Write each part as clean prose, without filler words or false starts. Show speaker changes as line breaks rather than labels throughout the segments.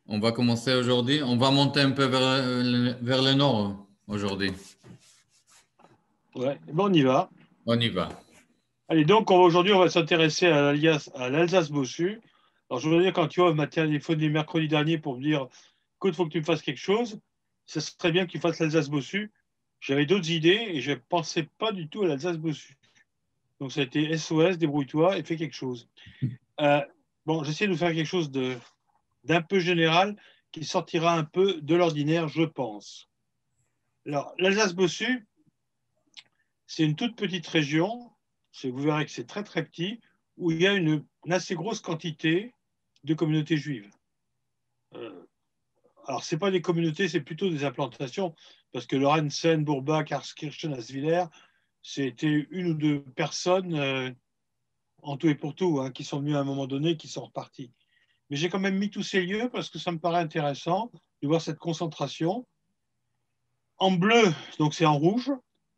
On va commencer aujourd'hui. On va monter un peu vers le nord aujourd'hui.
Ouais, eh ben, on y va.
On y va.
Allez, donc aujourd'hui, on va s'intéresser à l'Alsace-Bossu. Alors, je voudrais dire, quand tu vois, m'a téléphoné mercredi dernier pour me dire, écoute, il faut que tu me fasses quelque chose. Ce serait bien que tu fasses l'Alsace-Bossu. J'avais d'autres idées et je ne pensais pas du tout à l'Alsace-Bossu. Donc, ça a été SOS, débrouille-toi et fais quelque chose. Euh, bon, j'essaie de faire quelque chose d'un peu général qui sortira un peu de l'ordinaire, je pense. Alors, l'Alsace-Bossu, c'est une toute petite région, vous verrez que c'est très très petit, où il y a une assez grosse quantité de communautés juives. Euh, alors, ce n'est pas des communautés, c'est plutôt des implantations, parce que Lorenzen, Bourbach, Karskirchen, Aswiller, c'était une ou deux personnes en tout et pour tout, hein, qui sont venues à un moment donné, qui sont reparties. Mais j'ai quand même mis tous ces lieux parce que ça me paraît intéressant de voir cette concentration. En bleu, donc c'est en rouge.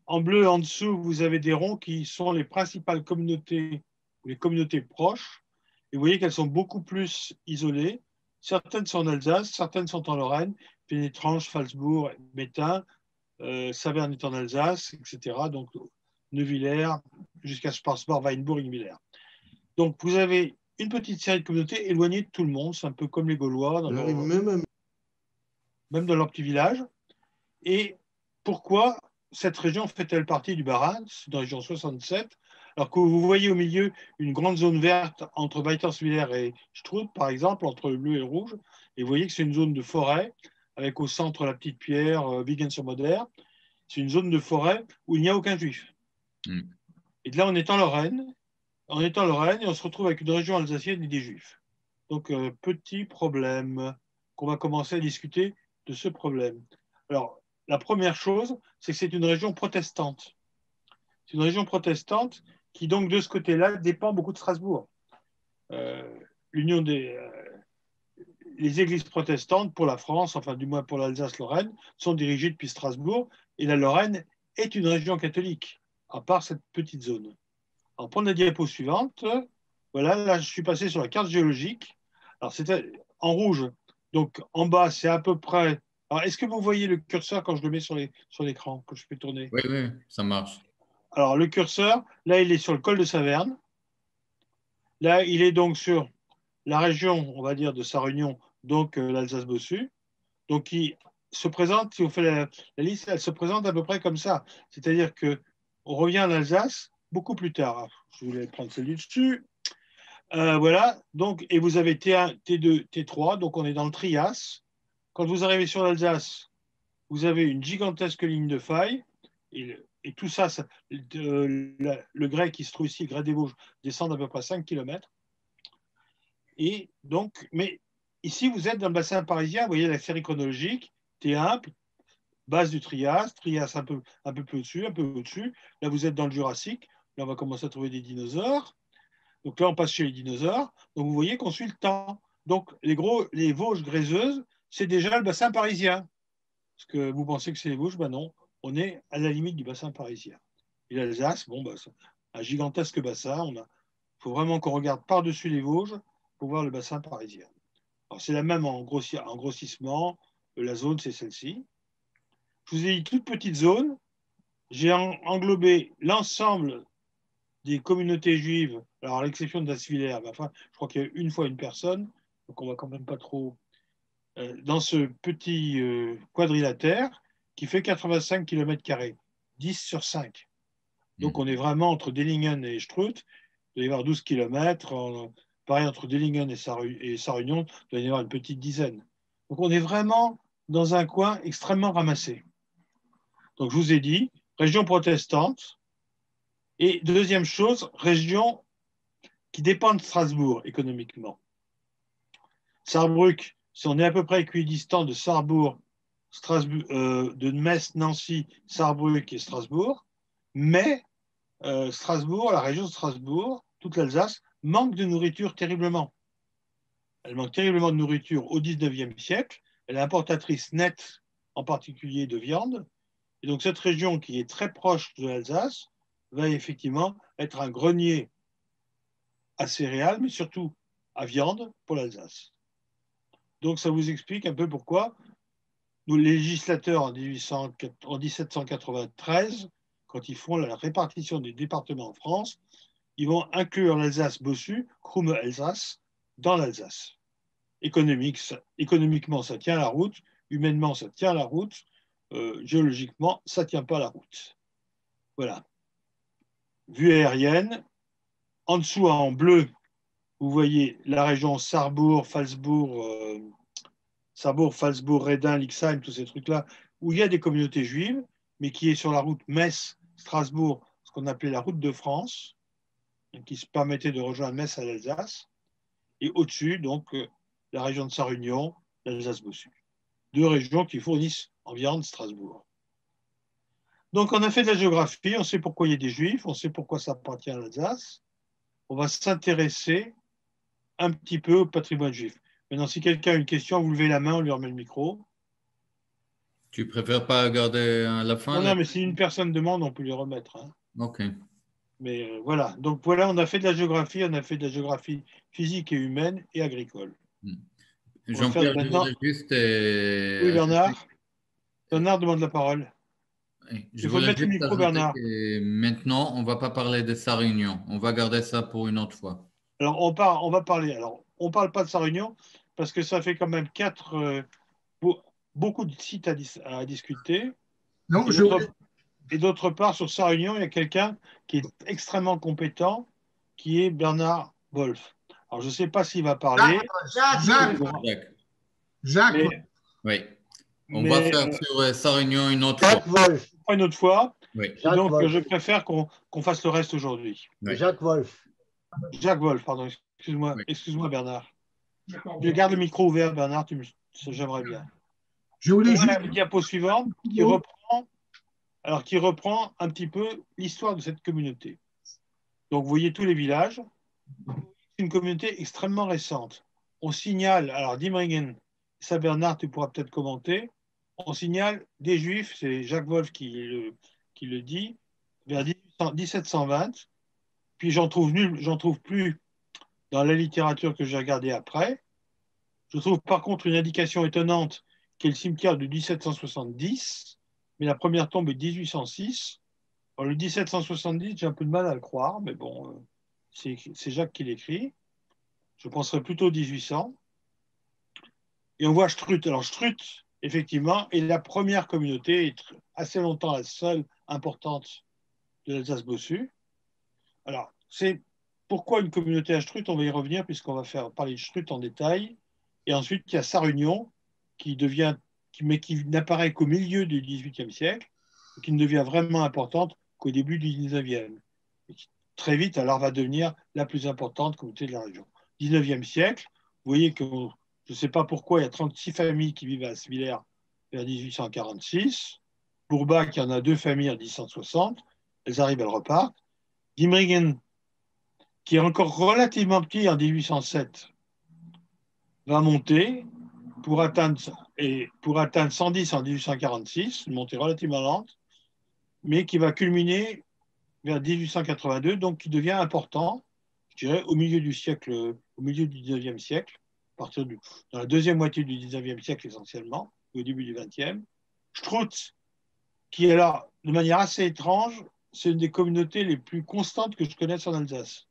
En bleu, en dessous, vous avez des ronds qui sont les principales communautés, ou les communautés proches. Et vous voyez qu'elles sont beaucoup plus isolées. Certaines sont en Alsace, certaines sont en Lorraine, Pénétrange, Phalsbourg, Métain, Saverne est en Alsace, etc. Donc Neuvillers, jusqu'à Sparsborg, Weinbourg, Ingwiller. Donc vous avez une petite série de communautés éloignées de tout le monde, c'est un peu comme les Gaulois, même dans leur petit village. Et pourquoi cette région fait-elle partie du Bas-Rhin, dans la région 67, alors que vous voyez au milieu une grande zone verte entre Weiterswiller et Struth, par exemple, entre le bleu et le rouge, et vous voyez que c'est une zone de forêt, avec au centre la petite pierre, Wiegen-sur-Moder. C'est une zone de forêt où il n'y a aucun juif.
Mm.
Et là, on est en Lorraine et on se retrouve avec une région alsacienne et des juifs. Donc, petit problème qu'on va commencer à discuter de ce problème. Alors, la première chose, c'est que c'est une région protestante. C'est une région protestante qui, donc, de ce côté-là, dépend beaucoup de Strasbourg. Euh, L'union les églises protestantes pour la France, enfin du moins pour l'Alsace-Lorraine, sont dirigées depuis Strasbourg et la Lorraine est une région catholique, à part cette petite zone. Alors, pour la diapo suivante, voilà, là, je suis passé sur la carte géologique. Alors, c'était en rouge. Donc, en bas, c'est à peu près. Alors, est-ce que vous voyez le curseur quand je le mets sur l'écran, que je peux tourner?
Oui, oui, ça marche.
Alors, le curseur, là, il est sur le col de Saverne. Là, il est donc sur la région, on va dire, de sa réunion, donc l'Alsace-Bossu. Donc, il se présente, si on fait la liste, elle se présente à peu près comme ça. C'est-à-dire que on revient en Alsace beaucoup plus tard. Alors, je voulais prendre celui dessus. Voilà, donc, et vous avez T1, T2, T3, donc on est dans le Trias. Quand vous arrivez sur l'Alsace, vous avez une gigantesque ligne de faille, et tout ça, le grès qui se trouve ici, le grès des Vosges, descend d'à peu près 5 km. Et donc, mais ici, vous êtes dans le bassin parisien, vous voyez la série chronologique, T1, base du Trias, Trias un peu plus au-dessus, un peu au-dessus. Là, vous êtes dans le Jurassique, là, on va commencer à trouver des dinosaures. Donc là, on passe chez les dinosaures. Donc vous voyez qu'on suit le temps. Donc les Vosges gréseuses, c'est déjà le bassin parisien. Parce que vous pensez que c'est les Vosges, ben non, on est à la limite du bassin parisien. Et l'Alsace, bon, ben, c'est un gigantesque bassin. Il faut vraiment qu'on regarde par-dessus les Vosges pour voir le bassin parisien. Alors c'est la même en grossissement. La zone, c'est celle-ci. Je vous ai dit toute petite zone. J'ai englobé l'ensemble des communautés juives, alors à l'exception de Dassviller, enfin, je crois qu'il y a une fois une personne, donc on va quand même pas trop, dans ce petit quadrilatère qui fait 85 km², 10 sur 5. Donc on est
Mm.
vraiment entre Dillingen et Struth, il doit y avoir 12 km, pareil entre Dillingen et Sarre-Union, il doit y avoir une petite dizaine. Donc on est vraiment dans un coin extrêmement ramassé. Donc je vous ai dit, région protestante, et deuxième chose, région qui dépend de Strasbourg économiquement. Sarrebruck, si on est à peu près équidistant de Sarrebourg, de Metz, Nancy, Sarrebruck et Strasbourg, mais Strasbourg, la région de Strasbourg, toute l'Alsace, manque de nourriture terriblement. Elle manque terriblement de nourriture au XIXe siècle. Elle est importatrice nette, en particulier de viande. Et donc cette région qui est très proche de l'Alsace va effectivement être un grenier à céréales, mais surtout à viande pour l'Alsace. Donc, ça vous explique un peu pourquoi nous, les législateurs en 1793, quand ils font la répartition des départements en France, ils vont inclure l'Alsace-Bossu, Krumme-Elsass, dans l'Alsace. Économiquement, ça tient la route. Humainement, ça tient la route. Géologiquement, ça ne tient pas la route. Voilà. Vue aérienne. En dessous, en bleu, vous voyez la région Sarrebourg, Falsbourg, Redin, Lixheim, tous ces trucs-là, où il y a des communautés juives, mais qui est sur la route Metz-Strasbourg, ce qu'on appelait la route de France, qui se permettait de rejoindre Metz à l'Alsace. Et au-dessus, donc, la région de Sarre-Union, l'Alsace-Bossu. Deux régions qui fournissent en viande Strasbourg. Donc, on a fait de la géographie, on sait pourquoi il y a des juifs, on sait pourquoi ça appartient à l'Alsace. On va s'intéresser un petit peu au patrimoine juif. Maintenant, si quelqu'un a une question, vous levez la main, on lui remet le micro.
Tu préfères pas garder à la fin?
Non, non, mais si une personne demande, on peut lui remettre. Hein.
OK.
Mais voilà. Donc voilà, on a fait de la géographie physique et humaine et agricole. On va faire
Jean-Pierre, je
maintenant.
voudrais juste
Oui,
ajouter,
Bernard. Bernard demande la parole.
je
Il faut
voulais
mettre le
juste
micro,
ajouter
Bernard.
que maintenant, on va pas parler de sa réunion. On va garder ça pour une autre fois.
Alors, on va parler. Alors, on ne parle pas de sa réunion parce que ça fait quand même beaucoup de sites à discuter.
Non,
Et d'autre part, sur sa réunion, il y a quelqu'un qui est extrêmement compétent, qui est Bernard Wolf. Alors, je ne sais pas s'il va parler.
Jacques,
Jacques.
Jacques,
Mais,
Oui. On va
mais
faire sur sa réunion une autre fois.
Jacques Wolf.
une autre fois.
Oui.
Et
Jacques
donc,
Wolf.
je préfère qu'on fasse le reste aujourd'hui.
Oui.
Jacques Wolf.
Jacques Wolf, pardon, excuse-moi,
Oui.
excuse-moi Bernard. Je garde le micro ouvert, Bernard, j'aimerais bien.
je voulais
On voit
juste.
la diapo suivante qui reprend un petit peu l'histoire de cette communauté. Donc, vous voyez tous les villages. C'est une communauté extrêmement récente. On signale, alors Diemringen, ça Bernard, tu pourras peut-être commenter, on signale des juifs, c'est Jacques Wolf qui le dit, vers 1720, puis j'en trouve plus dans la littérature que j'ai regardée après. Je trouve par contre une indication étonnante qui est le cimetière de 1770, mais la première tombe est 1806. Alors, le 1770, j'ai un peu de mal à le croire, mais bon, c'est Jacques qui l'écrit. Je penserais plutôt 1800. Et on voit Strut. Alors, Strut, effectivement, est la première communauté, et assez longtemps la seule importante de l'Alsace-Bossu. Alors, c'est pourquoi une communauté à Strut, on va y revenir, puisqu'on va parler de Strut en détail. Et ensuite, il y a Sarre-Union, qui n'apparaît qu'au milieu du XVIIIe siècle, et qui ne devient vraiment importante qu'au début du XIXe. Et qui, très vite, alors, va devenir la plus importante communauté de la région. 19e siècle, vous voyez que je ne sais pas pourquoi, il y a 36 familles qui vivent à Svillers vers 1846. Bourbach, il y en a 2 familles en 1860. Elles arrivent, elles repartent. Diemringen, qui est encore relativement petit en 1807, va monter pour atteindre 110 en 1846, une montée relativement lente, mais qui va culminer vers 1882, donc qui devient important, je dirais, au milieu du 19e siècle, dans la deuxième moitié du 19e siècle essentiellement, au début du 20e. Strutz, qui est là, de manière assez étrange, c'est une des communautés les plus constantes que je connaisse en Alsace.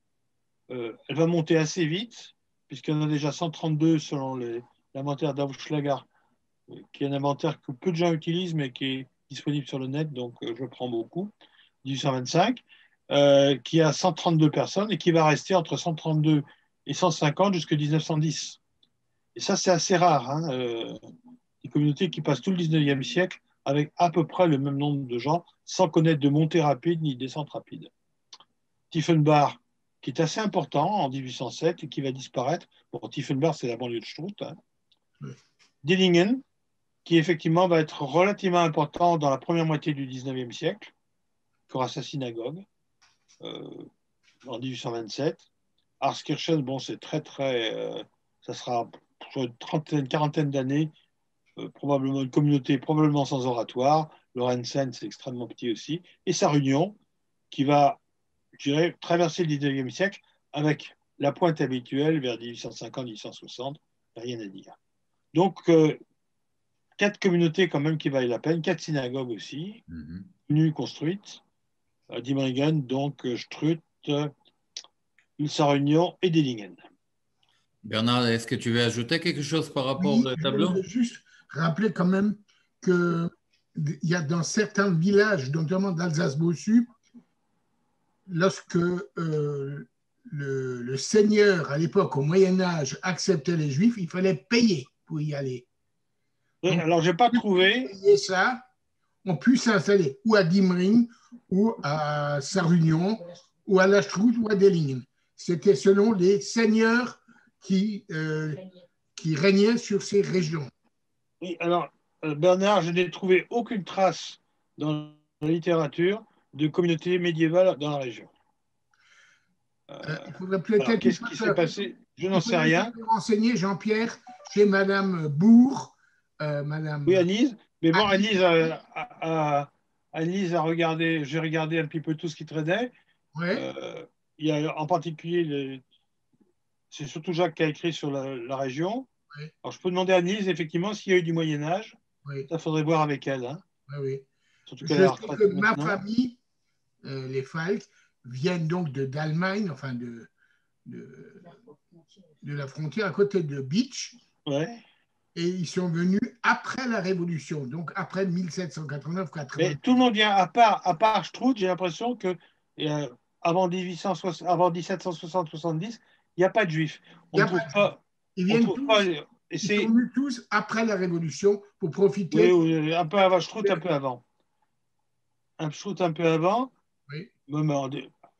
Elle va monter assez vite, puisqu'il y en a déjà 132 selon l'inventaire d'Aufschlager, qui est un inventaire que peu de gens utilisent, mais qui est disponible sur le net, donc je prends beaucoup, 1825, qui a 132 personnes et qui va rester entre 132 et 150 jusqu'à 1910. Et ça, c'est assez rare. Hein, des communautés qui passent tout le 19e siècle avec à peu près le même nombre de gens, sans connaître de montée rapide ni de descente rapide. Tiefenbach, qui est assez important en 1807 et qui va disparaître. Bon, Tiefenbach, c'est la banlieue de Strut. Hein. Dillingen, qui effectivement va être relativement important dans la première moitié du 19e siècle, qui aura sa synagogue en 1827. Arskirchen, bon, c'est ça sera une quarantaine d'années, probablement une communauté probablement sans oratoire. Lorenzen, c'est extrêmement petit aussi. Et Sarre-Union, qui va, je dirais, traverser le 19e siècle avec la pointe habituelle vers 1850-1860, rien à dire. Donc, 4 communautés quand même qui valent la peine, 4 synagogues aussi, nues, construites, à Diemringen, donc Strutt, Sarre-Union et Dillingen.
Bernard, est-ce que tu veux ajouter quelque chose par rapport
Oui,
au
je
tableau?
voulais juste rappeler quand même qu'il y a dans certains villages, notamment d'Alsace-Bossu, lorsque le seigneur, à l'époque, au Moyen-Âge, acceptait les Juifs, il fallait payer pour y aller.
Oui,
Donc,
alors, je n'ai pas trouvé.
payer ça, on pu s'installer ou à Diemringen, ou à Sarre-Union, ou à La Strout, ou à Dellingen. C'était selon les seigneurs qui régnaient sur ces régions.
Oui, alors, Bernard, je n'ai trouvé aucune trace dans la littérature de communauté médiévale dans la région.
Il faudrait
Alors,
peut-être
qu'est-ce qui s'est passé? Je n'en sais rien.
renseigner, Jean-Pierre, chez Madame Bourg,
Oui,
Madame
Anise. Mais bon,
Anise.
Anise a regardé, j'ai regardé un petit peu tout ce qui traînait.
Ouais,
Il y a en particulier, c'est surtout Jacques qui a écrit sur la région.
ouais,
Alors, je peux demander à Anise, effectivement, s'il y a eu du Moyen-Âge.
ouais,
Ça, faudrait voir avec elle. Hein.
ouais.
Surtout qu'elle est
Je
à la
sais
retraite
que ma
maintenant.
famille, les Falk, viennent donc d'Allemagne, enfin de la frontière à côté de Beach,
Ouais.
et ils sont venus après la Révolution, donc après 1789-80.
Mais tout le monde vient, à part Stroud, j'ai l'impression que avant 1860, avant 1760-70, il n'y a pas de juifs.
Il
On
y
ne
a pas
trouve
de Juifs.
pas.
Ils
On
viennent
trouve pas.
tous,
Et
ils sont
c'est
venus tous après la Révolution pour
oui,
profiter.
oui, un peu avant, Stroud, un peu avant. Un Stroud un peu avant.
Oui,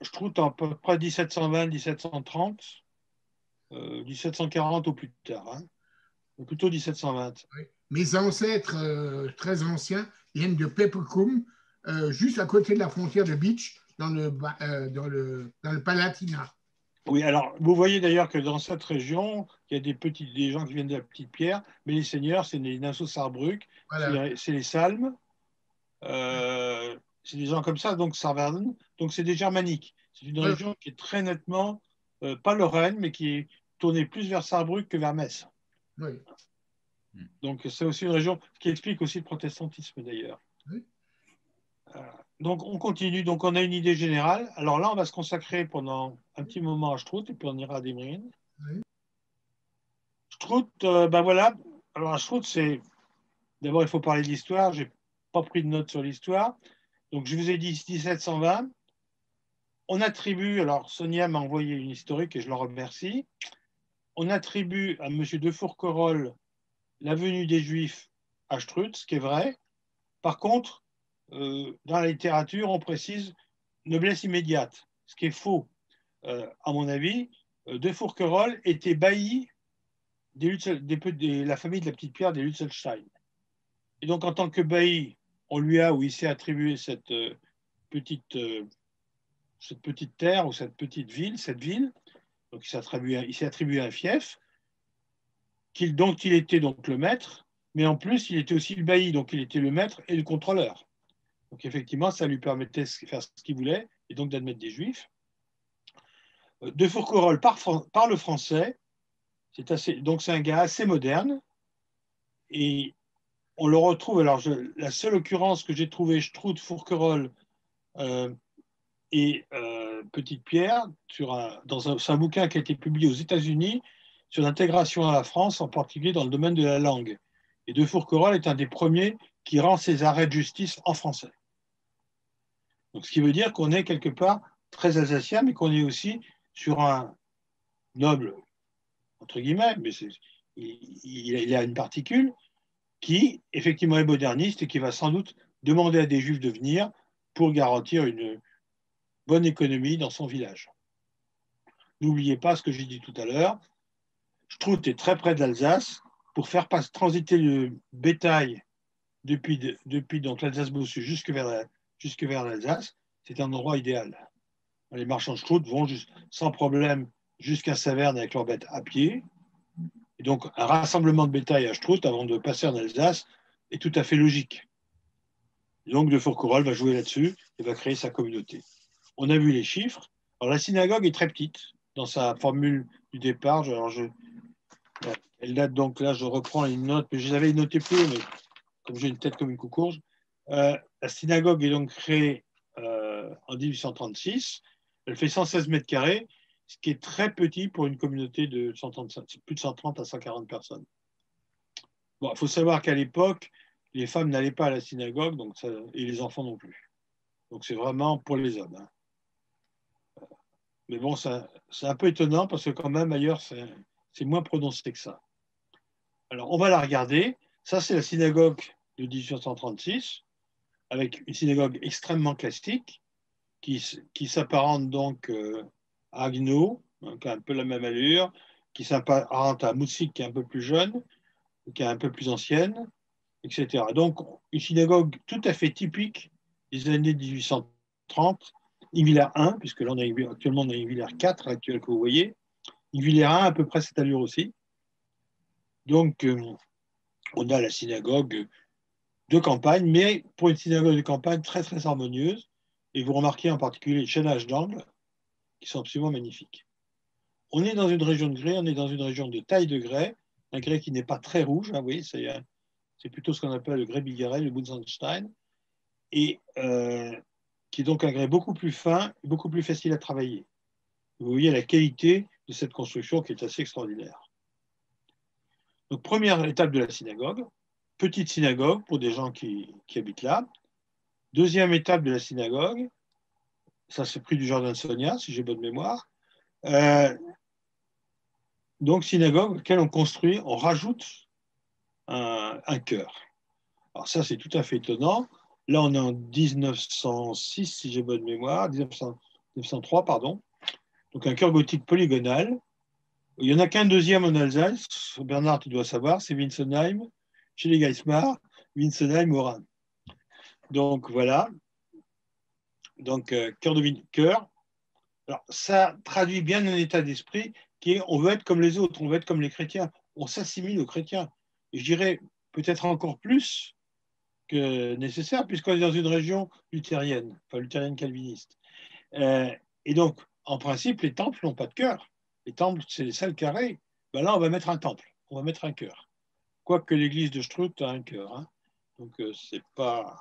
Stroud à peu près 1720, 1730, 1740 au plus tard. Hein. Ou plutôt 1720.
oui. Mes ancêtres très anciens viennent de Peppercombe, juste à côté de la frontière de Beach, dans le Palatinat.
Oui, alors vous voyez d'ailleurs que dans cette région, il y a des gens qui viennent de la Petite Pierre, mais les seigneurs, c'est les Nassau-Sarrebruck,
Voilà.
c'est les Salmes, c'est des gens comme ça, donc Sarverden, donc c'est des germaniques. C'est une
Ouais,
région qui est très nettement, pas Lorraine, mais qui est tournée plus vers Sarrebruck que vers Metz.
ouais,
Donc c'est aussi une région qui explique aussi le protestantisme d'ailleurs.
ouais.
Donc on continue, donc on a une idée générale. Alors là, on va se consacrer pendant un petit moment à Strout et puis on ira à Demrin.
Ouais.
Strout, ben voilà. Alors à Strout, c'est d'abord il faut parler de l'histoire. J'ai pas pris de notes sur l'histoire. Donc je vous ai dit 1720. On attribue, alors Sonia m'a envoyé une historique et je l'en remercie. On attribue à M. de Fourquerolles la venue des Juifs à Strout, ce qui est vrai. Par contre, dans la littérature, on précise noblesse immédiate, ce qui est faux. À mon avis, de Fourquerolles était bailli de la famille de la Petite Pierre des Lutzelstein. Et donc, en tant que bailli, on lui a, ou il s'est attribué petite, cette petite terre ou cette ville. Donc, il s'est attribué un fief dont il était donc le maître, mais en plus, il était aussi le bailli, donc il était le maître et le contrôleur. Donc, effectivement, ça lui permettait de faire ce qu'il voulait et donc d'admettre des juifs. De Fourquerolles parle français, donc c'est un gars assez moderne, et on le retrouve, alors la seule occurrence que j'ai trouvée, Strout, Fourquerolles et Petite Pierre, c'est un bouquin qui a été publié aux États-Unis sur l'intégration à la France, en particulier dans le domaine de la langue. Et de Fourquerolles est un des premiers qui rend ses arrêts de justice en français. Donc, ce qui veut dire qu'on est quelque part très alsacien, mais qu'on est aussi sur un noble, entre guillemets, mais il a une particule qui, effectivement, est moderniste et qui va sans doute demander à des juifs de venir pour garantir une bonne économie dans son village. N'oubliez pas ce que j'ai dit tout à l'heure, Strout est très près de l'Alsace. Pour faire transiter le bétail depuis donc l'Alsace-Bossu jusque vers l'Alsace, c'est un endroit idéal. Les marchands de Strout vont sans problème jusqu'à Saverne avec leurs bêtes à pied. Et donc, un rassemblement de bétail à Strout avant de passer en Alsace est tout à fait logique. Et donc, de Fourquerolles va jouer là-dessus et va créer sa communauté. On a vu les chiffres. Alors, la synagogue est très petite dans sa formule du départ. Alors, Elle date donc, là, je reprends les notes, mais je les avais notées plus, mais comme j'ai une tête comme une coucourge. La synagogue est donc créée en 1836. Elle fait 116 mètres carrés, ce qui est très petit pour une communauté de 135, plus de 130 à 140 personnes. Bon, il faut savoir qu'à l'époque, les femmes n'allaient pas à la synagogue donc ça, et les enfants non plus. Donc c'est vraiment pour les hommes. Hein. Mais bon, c'est un peu étonnant parce que quand même ailleurs, c'est moins prononcé que ça. Alors on va la regarder. Ça, c'est la synagogue de 1836, avec une synagogue extrêmement classique qui s'apparente donc à Haguenau, hein, qui a un peu la même allure, qui s'apparente à Moussik, qui est un peu plus jeune, qui est un peu plus ancienne, etc. Donc, une synagogue tout à fait typique des années 1830, Yvillers 1, puisque là, actuellement, on a Yvillers 4, actuel que vous voyez. Yvillers 1, à peu près cette allure aussi. Donc, on a la synagogue de campagne, mais pour une synagogue de campagne très, très harmonieuse. Et vous remarquez en particulier les chaînages d'angles, qui sont absolument magnifiques. On est dans une région de grès, on est dans une région de taille de grès, un grès qui n'est pas très rouge, hein, oui, c'est plutôt ce qu'on appelle le grès bigarré, le Bunsenstein, et qui est donc un grès beaucoup plus fin, beaucoup plus facile à travailler. Vous voyez la qualité de cette construction qui est assez extraordinaire. Donc, première étape de la synagogue, petite synagogue pour des gens qui habitent là. Deuxième étape de la synagogue, ça c'est pris du jardin de Sonia, si j'ai bonne mémoire. Donc, synagogue, auquel on construit, on rajoute un chœur. Alors ça, c'est tout à fait étonnant. Là, on est en 1906, si j'ai bonne mémoire, 1903, pardon. Donc, un chœur gothique polygonal. Il n'y en a qu'un deuxième en Alsace. Bernard, tu dois savoir, c'est Winsenheim, chez les Geismar, Winsenheim au Rhin. Donc, voilà. Donc, chœur. Alors, ça traduit bien un état d'esprit qui est on veut être comme les autres, on veut être comme les chrétiens. On s'assimile aux chrétiens. Et je dirais peut-être encore plus que nécessaire, puisqu'on est dans une région luthérienne, enfin luthérienne calviniste. Et donc, en principe, les temples n'ont pas de chœur. Les temples, c'est les salles carrées. Ben là, on va mettre un temple, on va mettre un chœur. Quoique l'église de Strutt a un chœur. Hein. Donc, c'est pas.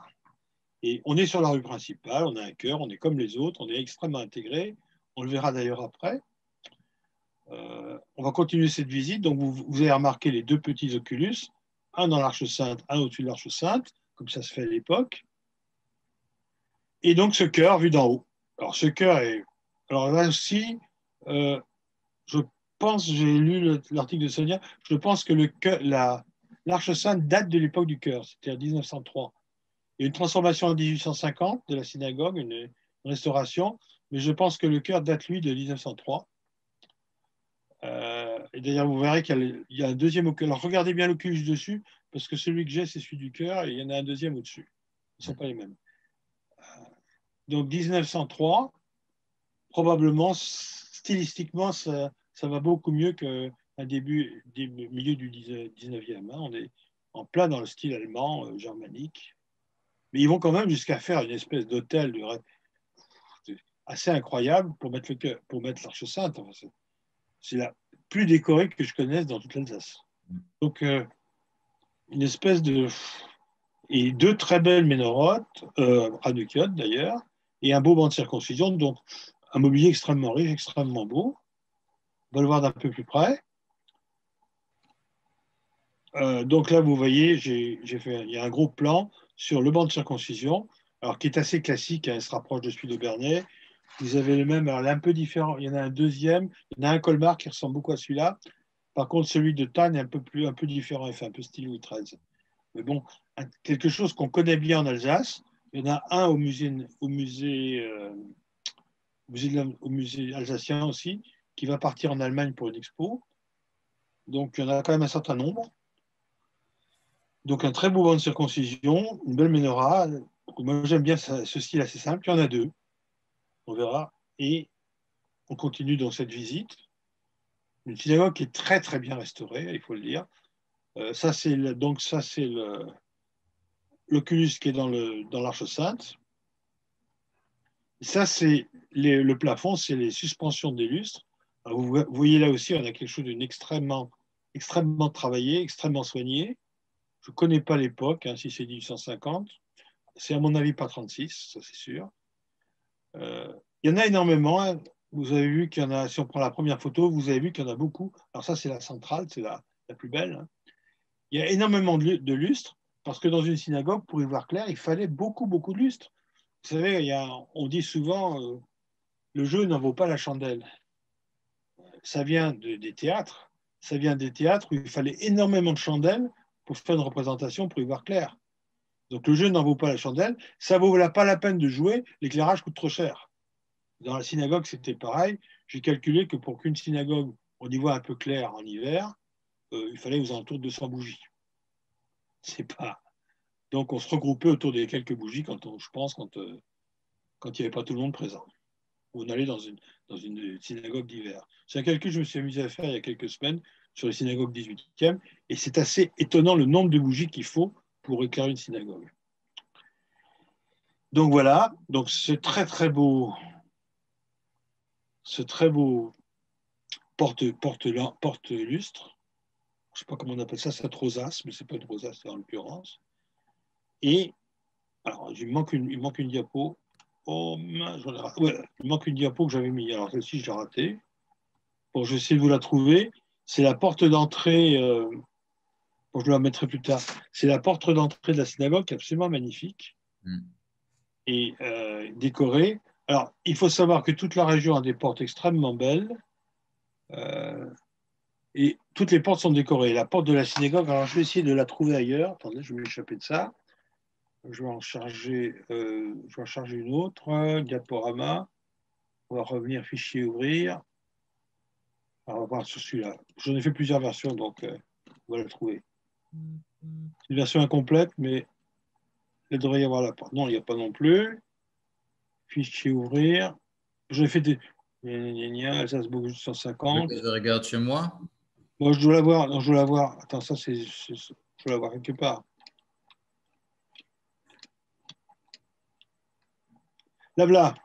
Et on est sur la rue principale, on a un chœur, on est comme les autres, on est extrêmement intégré. On le verra d'ailleurs après. On va continuer cette visite. Donc, vous avez remarqué les deux petits oculus, un dans l'Arche Sainte, un au-dessus de l'Arche Sainte, comme ça se fait à l'époque. Et donc, ce chœur vu d'en haut. Alors, ce chœur est. Alors là aussi, je pense, j'ai lu l'article de Sonia, je pense que l'Arche Sainte date de l'époque du chœur, c'était en 1903. Il y a une transformation en 1850 de la synagogue, une restauration, mais je pense que le chœur date, lui, de 1903. Et d'ailleurs, vous verrez qu'il y a un deuxième oculus. Alors, regardez bien l'oculus dessus, parce que celui que j'ai, c'est celui du chœur, et il y en a un deuxième au-dessus. Ils ne sont pas les mêmes. Donc, 1903, probablement, stylistiquement, ça va beaucoup mieux qu'un milieu du 19e. Hein. On est en plein dans le style allemand, germanique. Mais ils vont quand même jusqu'à faire une espèce d'hôtel assez incroyable pour mettre l'Arche Sainte. Enfin, c'est la plus décorée que je connaisse dans toute l'Alsace. Donc, une espèce de... Et deux très belles ménorotes, Hanoukiot d'ailleurs, et un beau banc de circoncision, donc un mobilier extrêmement riche, extrêmement beau. On va le voir d'un peu plus près. Donc là, vous voyez, il y a un gros plan sur le banc de circoncision, alors qui est assez classique, hein, il se rapproche de celui de Bernay. Vous avez le même, alors il est un peu différent, il y en a un deuxième, il y en a un Colmar qui ressemble beaucoup à celui-là. Par contre, celui de Tannes est un peu différent, il fait un peu style Louis XIII. Mais bon, quelque chose qu'on connaît bien en Alsace. Il y en a un au musée alsacien aussi, qui va partir en Allemagne pour une expo. Donc, il y en a quand même un certain nombre. Donc, un très beau banc de circoncision, une belle menorah. Moi, j'aime bien ce style assez simple. Il y en a deux. On verra. Et on continue dans cette visite. Une synagogue qui est très, très bien restaurée, il faut le dire. Ça, c'est l'oculus qui est dans l'Arche Sainte. Ça, c'est le plafond, c'est les suspensions des lustres. Alors, vous voyez là aussi, on a quelque chose d'une extrêmement extrêmement travaillé, extrêmement soigné. Je ne connais pas l'époque, hein, si c'est 1850. C'est à mon avis pas 36, ça c'est sûr. Il y en a énormément. Hein. Vous avez vu qu'il y en a, si on prend la première photo, vous avez vu qu'il y en a beaucoup. Alors ça, c'est la centrale, c'est la plus belle. Hein. Il y a énormément de lustres, parce que dans une synagogue, pour y voir clair, il fallait beaucoup, beaucoup de lustres. Vous savez, on dit souvent, le jeu n'en vaut pas la chandelle. Ça vient des théâtres. Ça vient des théâtres où il fallait énormément de chandelles pour faire une représentation, pour y voir clair. Donc le jeu n'en vaut pas la chandelle. Ça ne vaut pas la peine de jouer, l'éclairage coûte trop cher. Dans la synagogue, c'était pareil. J'ai calculé que pour qu'une synagogue, on y voit un peu clair en hiver, il fallait aux alentours de 200 bougies. C'est pas. Donc on se regroupait autour des quelques bougies je pense, quand il n'y avait pas tout le monde présent. On allait dans une synagogue d'hiver. C'est un calcul que je me suis amusé à faire il y a quelques semaines sur les synagogues 18e, et c'est assez étonnant le nombre de bougies qu'il faut pour éclairer une synagogue. Donc voilà, donc ce très très beau porte-lustre, je ne sais pas comment on appelle ça, c'est rosace, mais ce n'est pas une rosace en l'occurrence. Et alors il manque une diapo. Oh mince, ouais, il manque une diapo que j'avais mis. Alors celle-ci, je l'ai ratée. Bon, je vais essayer de vous la trouver. C'est la porte d'entrée. Bon, je la mettrai plus tard. C'est la porte d'entrée de la synagogue, qui est absolument magnifique et décorée. Alors, il faut savoir que toute la région a des portes extrêmement belles. Et toutes les portes sont décorées. La porte de la synagogue, alors je vais essayer de la trouver ailleurs. Attendez, je vais m'échapper de ça. Je vais en charger une autre. Diaporama. On va revenir, fichier, ouvrir. Alors, on va voir sur celui-là. J'en ai fait plusieurs versions, donc on va la trouver. C'est une version incomplète, mais il devrait y avoir la porte. Non, il n'y a pas non plus. Fichier, ouvrir. J'en ai fait des. Alsace Bourg 150.
Je regarde chez moi.
Moi, je dois l'avoir. Non, je dois l'avoir. Attends, ça, je dois l'avoir quelque part. Là, voilà.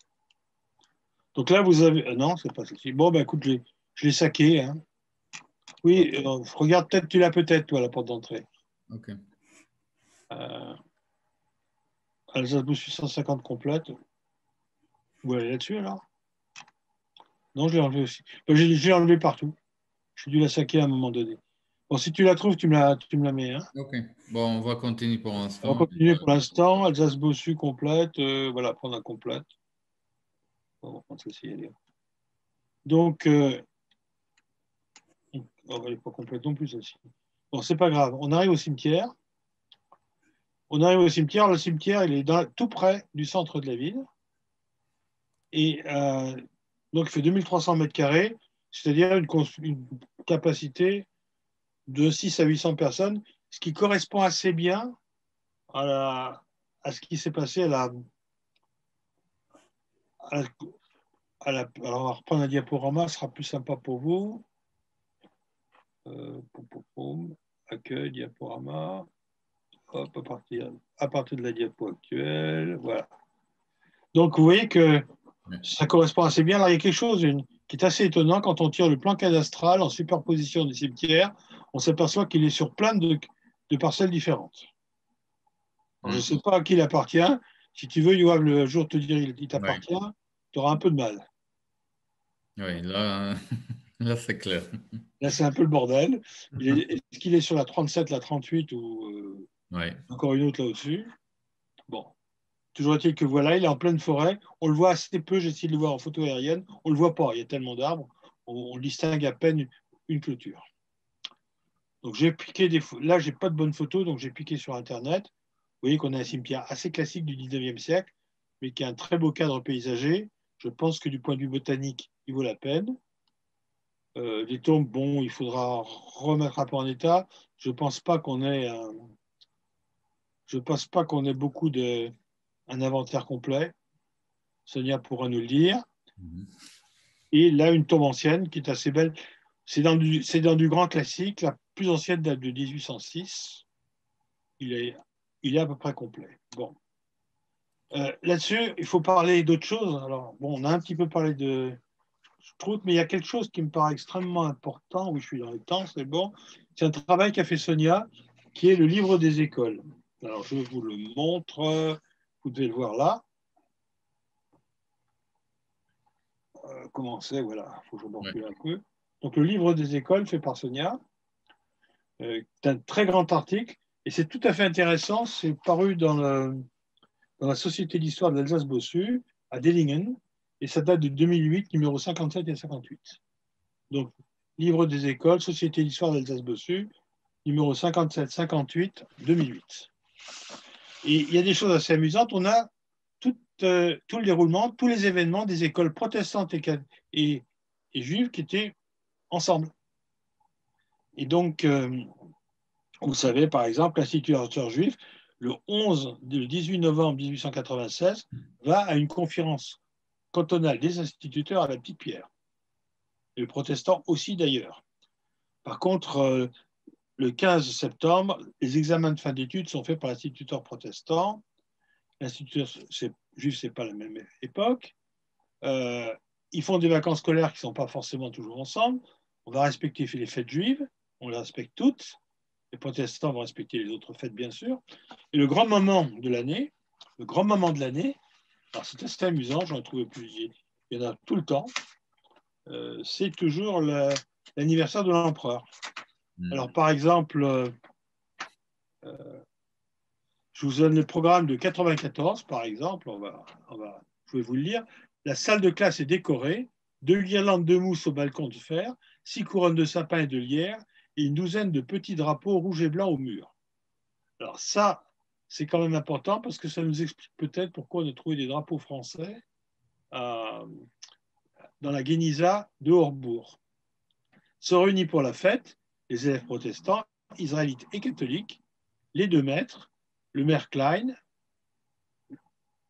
Donc là, vous avez. Non, c'est pas celle-ci. Bon, ben écoute, je l'ai saqué. Hein. Oui, regarde, peut-être, tu l'as peut-être, toi, la porte d'entrée.
Ok.
Alsace Bourg 150 complète. Vous allez là-dessus, alors? Non, je l'ai enlevé aussi. Je l'ai enlevé partout. J'ai dû la saquer à un moment donné. Bon, si tu la trouves, tu me la mets. Hein.
Ok. Bon, on va continuer pour
On
l'instant.
va continuer pour l'instant. Alsace Bossu complète. Voilà, prendre la complète. On va prendre celle-ci. Donc, elle n'est pas complète non plus, celle-ci. Bon, c'est pas grave. On arrive au cimetière. Le cimetière, il est tout près du centre de la ville. Et donc, il fait 2300 mètres carrés, c'est-à-dire une capacité de 6 à 800 personnes, ce qui correspond assez bien à ce qui s'est passé alors, on va reprendre un diaporama, ce sera plus sympa pour vous. Accueil, diaporama. Hop, à partir de la diapo actuelle. Voilà. Donc, vous voyez que ça correspond assez bien. Alors, il y a quelque chose qui est assez étonnant. Quand on tire le plan cadastral en superposition des cimetières, on s'aperçoit qu'il est sur plein de parcelles différentes. Alors, je ne sais pas à qui il appartient. Si tu veux, Yoav, le jour te dire il t'appartient, tu auras un peu de mal.
Oui, là, là c'est clair.
Là, c'est un peu le bordel. Est-ce qu'il est sur la 37, la 38 ou encore une autre là au-dessus? Bon. Toujours est-il que voilà, il est en pleine forêt. On le voit assez peu, j'ai essayé de le voir en photo aérienne. On ne le voit pas, il y a tellement d'arbres. On distingue à peine une clôture. Donc j'ai piqué là, j'ai pas de bonnes photos, donc j'ai piqué sur Internet. Vous voyez qu'on a un cimetière assez classique du 19e siècle, mais qui a un très beau cadre paysager. Je pense que du point de vue botanique, il vaut la peine. Les tombes, bon, il faudra remettre un peu en état. Je pense pas qu'on ait beaucoup un inventaire complet. Sonia pourra nous le dire. Et là, une tombe ancienne qui est assez belle. C'est dans du grand classique. La plus ancienne date de 1806. Il est à peu près complet. Bon. Là-dessus, il faut parler d'autre chose. Alors, bon, on a un petit peu parlé de je trouve, mais il y a quelque chose qui me paraît extrêmement important. Oui, je suis dans les temps, c'est bon. C'est un travail qu'a fait Sonia, qui est le livre des écoles. Alors, je vous le montre. Vous devez le voir là. Comment c'est, voilà, il faut que je m'en recule un peu. Donc, le livre des écoles fait par Sonia. C'est un très grand article et c'est tout à fait intéressant. C'est paru dans la Société d'histoire de l'Alsace-Bossu à Dellingen et ça date de 2008, numéro 57 et 58. Donc, livre des écoles, Société d'histoire de l'Alsace-Bossu, numéro 57, 58, 2008. Et il y a des choses assez amusantes. On a tout le déroulement, tous les événements des écoles protestantes et juives qui étaient ensemble. Et donc, vous savez, par exemple, l'Institut juif, le 18 novembre 1896, va à une conférence cantonale des instituteurs à la Petite-Pierre. Les protestants aussi d'ailleurs. Par contre, le 15 septembre, les examens de fin d'études sont faits par l'instituteur protestant. L'instituteur juif, ce n'est pas la même époque. Ils font des vacances scolaires qui ne sont pas forcément toujours ensemble. On va respecter les fêtes juives, on les respecte toutes. Les protestants vont respecter les autres fêtes, bien sûr. Et le grand moment de l'année, alors c'est assez amusant, j'en ai trouvé plusieurs, il y en a tout le temps, c'est toujours l'anniversaire de l'empereur. Alors, par exemple, je vous donne le programme de 94, par exemple, je vais vous le lire. La salle de classe est décorée, 2 guirlandes de mousse au balcon de fer, 6 couronnes de sapin et de lierre, et une douzaine de petits drapeaux rouges et blancs au mur. Alors ça, c'est quand même important parce que ça nous explique peut-être pourquoi on a trouvé des drapeaux français dans la Guénisa de Horbourg. Se réunissent pour la fête les élèves protestants, israélites et catholiques, les 2 maîtres, le maire Klein,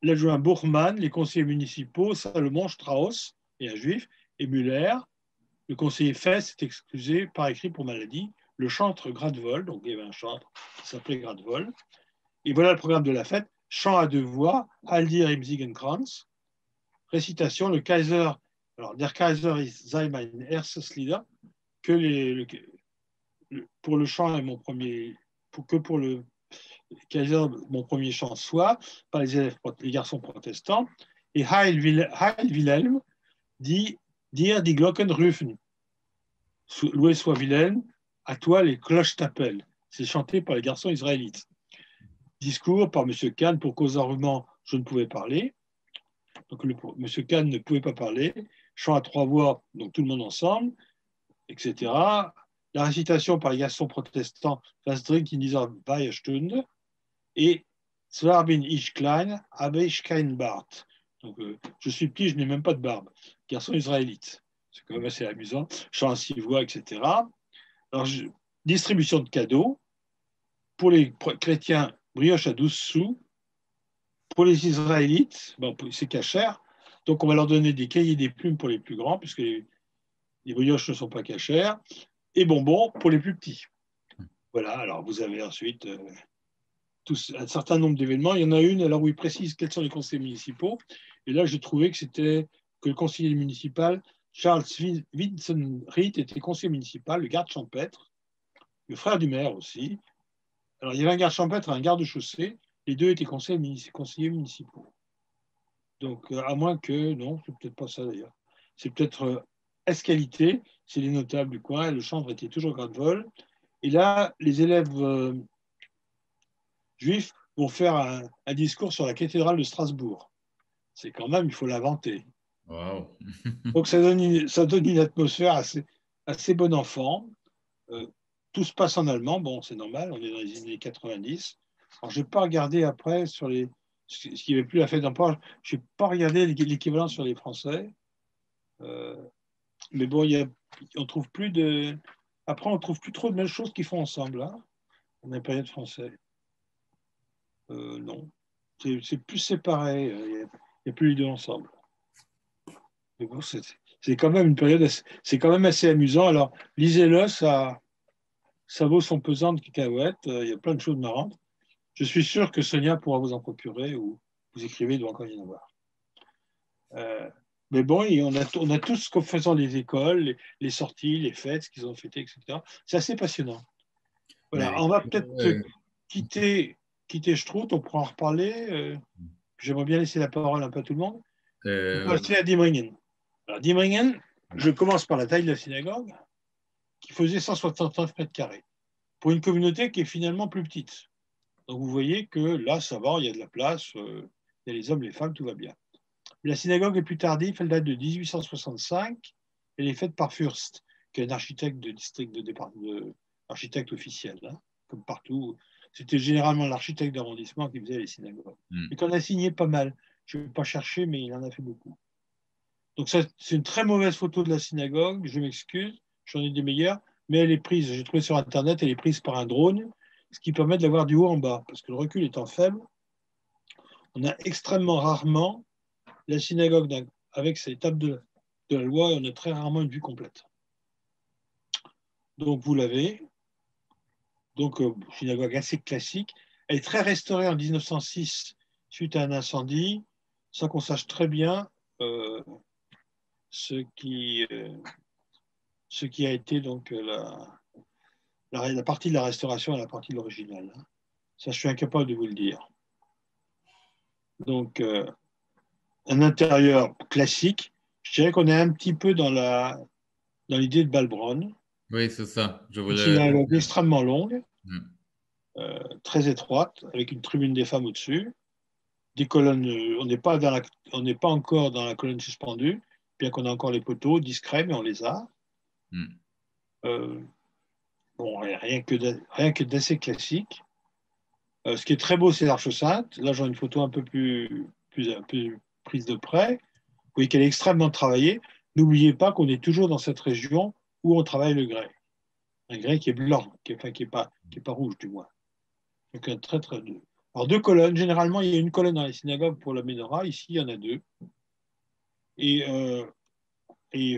l'adjoint Bourman, les conseillers municipaux, Salomon Strauss, et un juif, et Muller. Le conseiller Fess s'est excusé par écrit pour maladie. Le chantre Gradvol, donc il y avait un chantre qui s'appelait Gradvol. Et voilà le programme de la fête. Chant à 2 voix, Haldir im Ziegenkranz. Récitation, le Kaiser, alors Der Kaiser sei mein erstes Lieder, pour le chant et pour le Kaiser, mon premier chant soit par les garçons protestants. Et Heil Wilhelm dit Dir die Glocken rufen. Loué soit Wilhelm, à toi les cloches t'appellent. C'est chanté par les garçons israélites. Discours par M. Kahn pour cause argument, je ne pouvais parler. Donc M. Kahn ne pouvait pas parler. Chant à 3 voix, donc tout le monde ensemble, etc. La récitation par les garçons protestants, Das Dringt in dieser Weihestunde. Et Zwar bin ich klein, aber ich kein Bart. Donc je suis petit, je n'ai même pas de barbe. Garçon israélite. C'est quand même assez amusant. Chant à 6 voix, etc. Alors, distribution de cadeaux. Pour les chrétiens, brioche à 12 sous. Pour les Israélites, c'est cachère. Donc, on va leur donner des cahiers des plumes pour les plus grands, puisque les brioches ne sont pas cachères. Et bonbons pour les plus petits. Voilà, alors vous avez ensuite un certain nombre d'événements. Il y en a une alors où il précise quels sont les conseillers municipaux. Et là, j'ai trouvé que le conseiller municipal, Charles Vincent Reed, était conseiller municipal, le garde champêtre, le frère du maire aussi. Alors, il y avait un garde champêtre et un garde-chaussée. Les 2 étaient conseillers municipaux. Donc, à moins que, non, c'est peut-être pas ça d'ailleurs. C'est peut-être Escalité, c'est les notables du coin. Le chantre était toujours Gradvol. Et là, les élèves juifs vont faire un discours sur la cathédrale de Strasbourg. C'est quand même, il faut l'inventer.
Wow.
Donc, ça donne une atmosphère assez bon enfant. Tout se passe en allemand. Bon, c'est normal, on est dans les années 90. Alors, je n'ai pas regardé après sur ce qui n'avait plus la fête d'emploi. Je n'ai pas regardé l'équivalent sur les Français. Mais bon, on trouve plus de... Après, on ne trouve plus trop de belles choses qu'ils font ensemble. Hein, dans la période française. Non. C'est plus séparé. Il n'y a plus les 2 ensemble. Mais bon, c'est quand même une période... C'est quand même assez amusant. Alors, lisez-le, ça vaut son pesant de cacahuètes. Il y a plein de choses marrantes. Je suis sûr que Sonia pourra vous en procurer ou vous écrivez, il doit encore y en avoir. Mais bon, et on a tout ce qu'en faisant les écoles, les sorties, les fêtes, ce qu'ils ont fêté, etc. C'est assez passionnant. Voilà,
Mais,
on va peut-être quitter Strout, on pourra en reparler. J'aimerais bien laisser la parole un peu à tout le monde. On va passer à Diemringen. Alors, Diemringen, je commence par la taille de la synagogue, qui faisait 169 mètres carrés, pour une communauté qui est finalement plus petite. Donc vous voyez que là, ça va, il y a de la place, il y a les hommes, les femmes, tout va bien. La synagogue est plus tardive, elle date de 1865. Elle est faite par Fürst, qui est un architecte de district architecte officiel, hein, comme partout. C'était généralement l'architecte d'arrondissement qui faisait les synagogues. Et qu'on a signé pas mal. Je ne vais pas chercher, mais il en a fait beaucoup. Donc ça, c'est une très mauvaise photo de la synagogue, je m'excuse, j'en ai des meilleures, mais elle est prise, j'ai trouvé sur Internet, elle est prise par un drone, ce qui permet de la voir du haut en bas, parce que le recul étant faible, on a extrêmement rarement la synagogue avec ses tables de la loi, on a très rarement une vue complète. Donc vous l'avez. Donc synagogue assez classique. Elle est très restaurée en 1906 suite à un incendie, sans qu'on sache très bien ce qui a été donc la partie de la restauration et la partie de l'original. Ça, je suis incapable de vous le dire. Donc un intérieur classique. Je dirais qu'on est un petit peu dans l'idée de Balbronn.
oui, c'est ça. Je
Une
voulais.
synagogue extrêmement longue,
Mm.
très étroite, avec une tribune des femmes au-dessus. Des colonnes, on n'est pas encore dans la colonne suspendue, bien qu'on a encore les poteaux, discrets, mais on les a.
Mm.
Bon, rien que d'assez classique. Ce qui est très beau, c'est l'Arche Sainte. Là, j'ai une photo un peu plus prise de près. Vous voyez qu'elle est extrêmement travaillée. N'oubliez pas qu'on est toujours dans cette région où on travaille le grès. Un grès qui est blanc, qui est pas rouge du moins. Donc très doux. Alors deux colonnes, généralement il y a une colonne dans les synagogues pour la menorah, ici il y en a deux. Et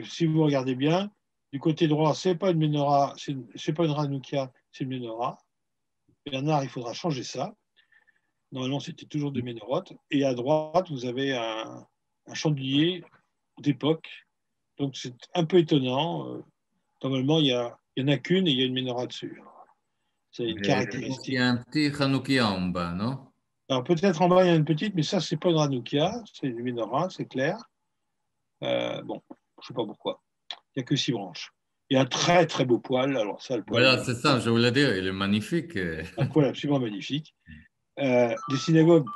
si vous regardez bien, du côté droit, c'est pas une menorah, c'est pas une ranoukia, c'est une menorah. Bernard, il faudra changer ça. Normalement c'était toujours des ménorotes. Et à droite, vous avez un chandelier d'époque. Donc c'est un peu étonnant. Normalement, il y en a qu'une et il y a une menorah dessus. C'est une caractéristique.
Il y a un petit Hanoukia en bas, non?
Alors peut-être en bas, il y a une petite, mais ça, c'est pas une ranoukia, c'est une menorah, c'est clair. Bon, je sais pas pourquoi. Il n'y a que 6 branches. Il y a un très très beau poil. Alors ça, le poil,
Voilà, c'est ça, je voulais dire, il est magnifique.
un poil absolument magnifique. Des synagogues.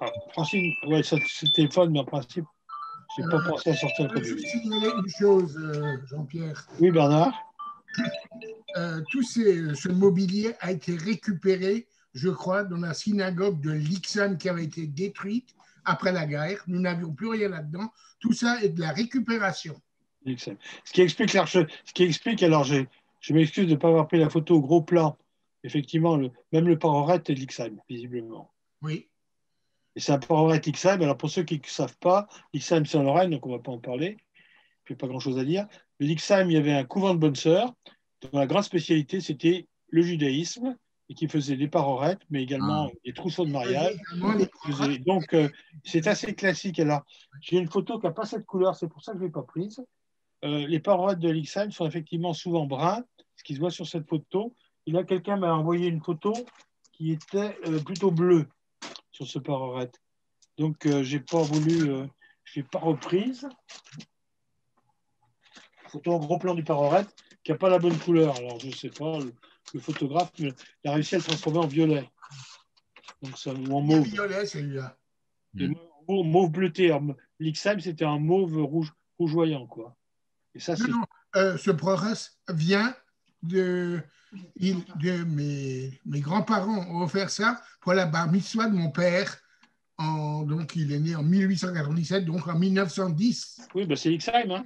Ah, Francine, ouais, ça, c'est le téléphone, mais en principe, je n'ai pas pensé à sortir le
Je veux
produit.
signaler une chose, Jean-Pierre.
Oui, Bernard.
Ce mobilier a été récupéré, je crois, dans la synagogue de Lixheim qui avait été détruite après la guerre. Nous n'avions plus rien là-dedans. Tout ça est de la récupération.
Ce qui explique alors je m'excuse de ne pas avoir pris la photo au gros plan. Effectivement, même le parorette est de l'Ixheim, visiblement.
Oui.
Et c'est un parorette Ixheim. Alors pour ceux qui ne savent pas, Ixheim c'est en Lorraine, donc on ne va pas en parler. Je n'ai pas grand-chose à dire. Mais l'Ixheim, il y avait un couvent de bonnes sœurs dont la grande spécialité, c'était le judaïsme, et qui faisait des parorettes, mais également des trousseaux de mariage. Donc, c'est assez classique. Alors, j'ai une photo qui n'a pas cette couleur, c'est pour ça que je ne l'ai pas prise. Les parorettes de l'Ixheim sont effectivement souvent bruns, ce qui se voit sur cette photo. Et là, quelqu'un m'a envoyé une photo qui était plutôt bleue sur ce parorette. Donc, je n'ai pas reprise. Photo en gros plan du parorette qui n'a pas la bonne couleur. Alors, je ne sais pas, le photographe il a réussi à le transformer en violet. Donc, ça, ou en mauve.
Violet, celui-là.
Mauve bleuté. L'Ixheim, c'était un mauve rougeoyant, quoi. Et ça,
non, ce ProRes vient de mes grands-parents ont offert ça pour la bar mitzvah de mon père. Donc, il est né en 1897, donc en 1910.
Oui, ben c'est l'Ixheim, hein?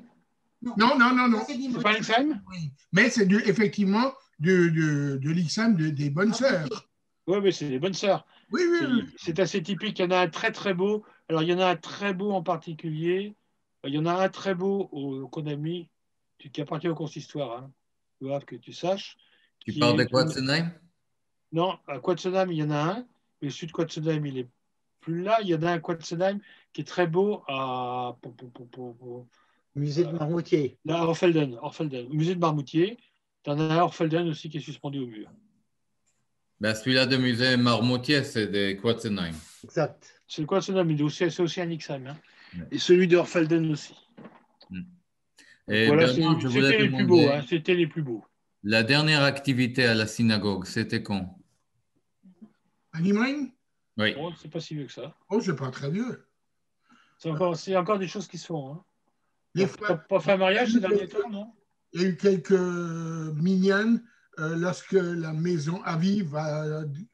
Non.
C'est pas l'Ixheim?
Oui. Mais c'est effectivement de l'Ixheim des bonnes sœurs.
Oui, mais c'est des bonnes sœurs.
Oui.
C'est assez typique. Il y en a un très, très beau. Alors, il y en a un très beau en particulier. Il y en a un très beau qu'on a mis, qui appartient au consistoire, hein. Le Havre, que tu saches.
Tu parles de Quatzenheim?
Non, à Quatzenheim, il y en a un. Mais le sud de Quatzenheim, il est plus là. Il y en a un à Quatzenheim qui est très beau à
Musée de Marmoutier.
là, à Orfelden, musée de Marmoutier. Tu en as un à Orfelden aussi qui est suspendu au mur.
Ben, celui-là de musée Marmoutier, c'est de Quatzenheim.
Exact.
C'est le Quatzenheim, mais c'est aussi à Nixheim. Hein.
Ouais.
Et celui de Orfelden aussi.
Et
Voilà,
Bernard, je voulais
c'était les plus
demander,
beaux. Hein, c'était les plus beaux.
la dernière activité à la synagogue, c'était quand?
À Nimring?
Oui.
Bon, c'est pas si vieux que ça.
Oh, c'est pas très vieux.
C'est encore des choses qui se font. Hein.
Des
Tu
fois,
n'as pas fait un mariage ces derniers temps, non?
il y a eu quelques mignonnes lorsque la maison Aviv il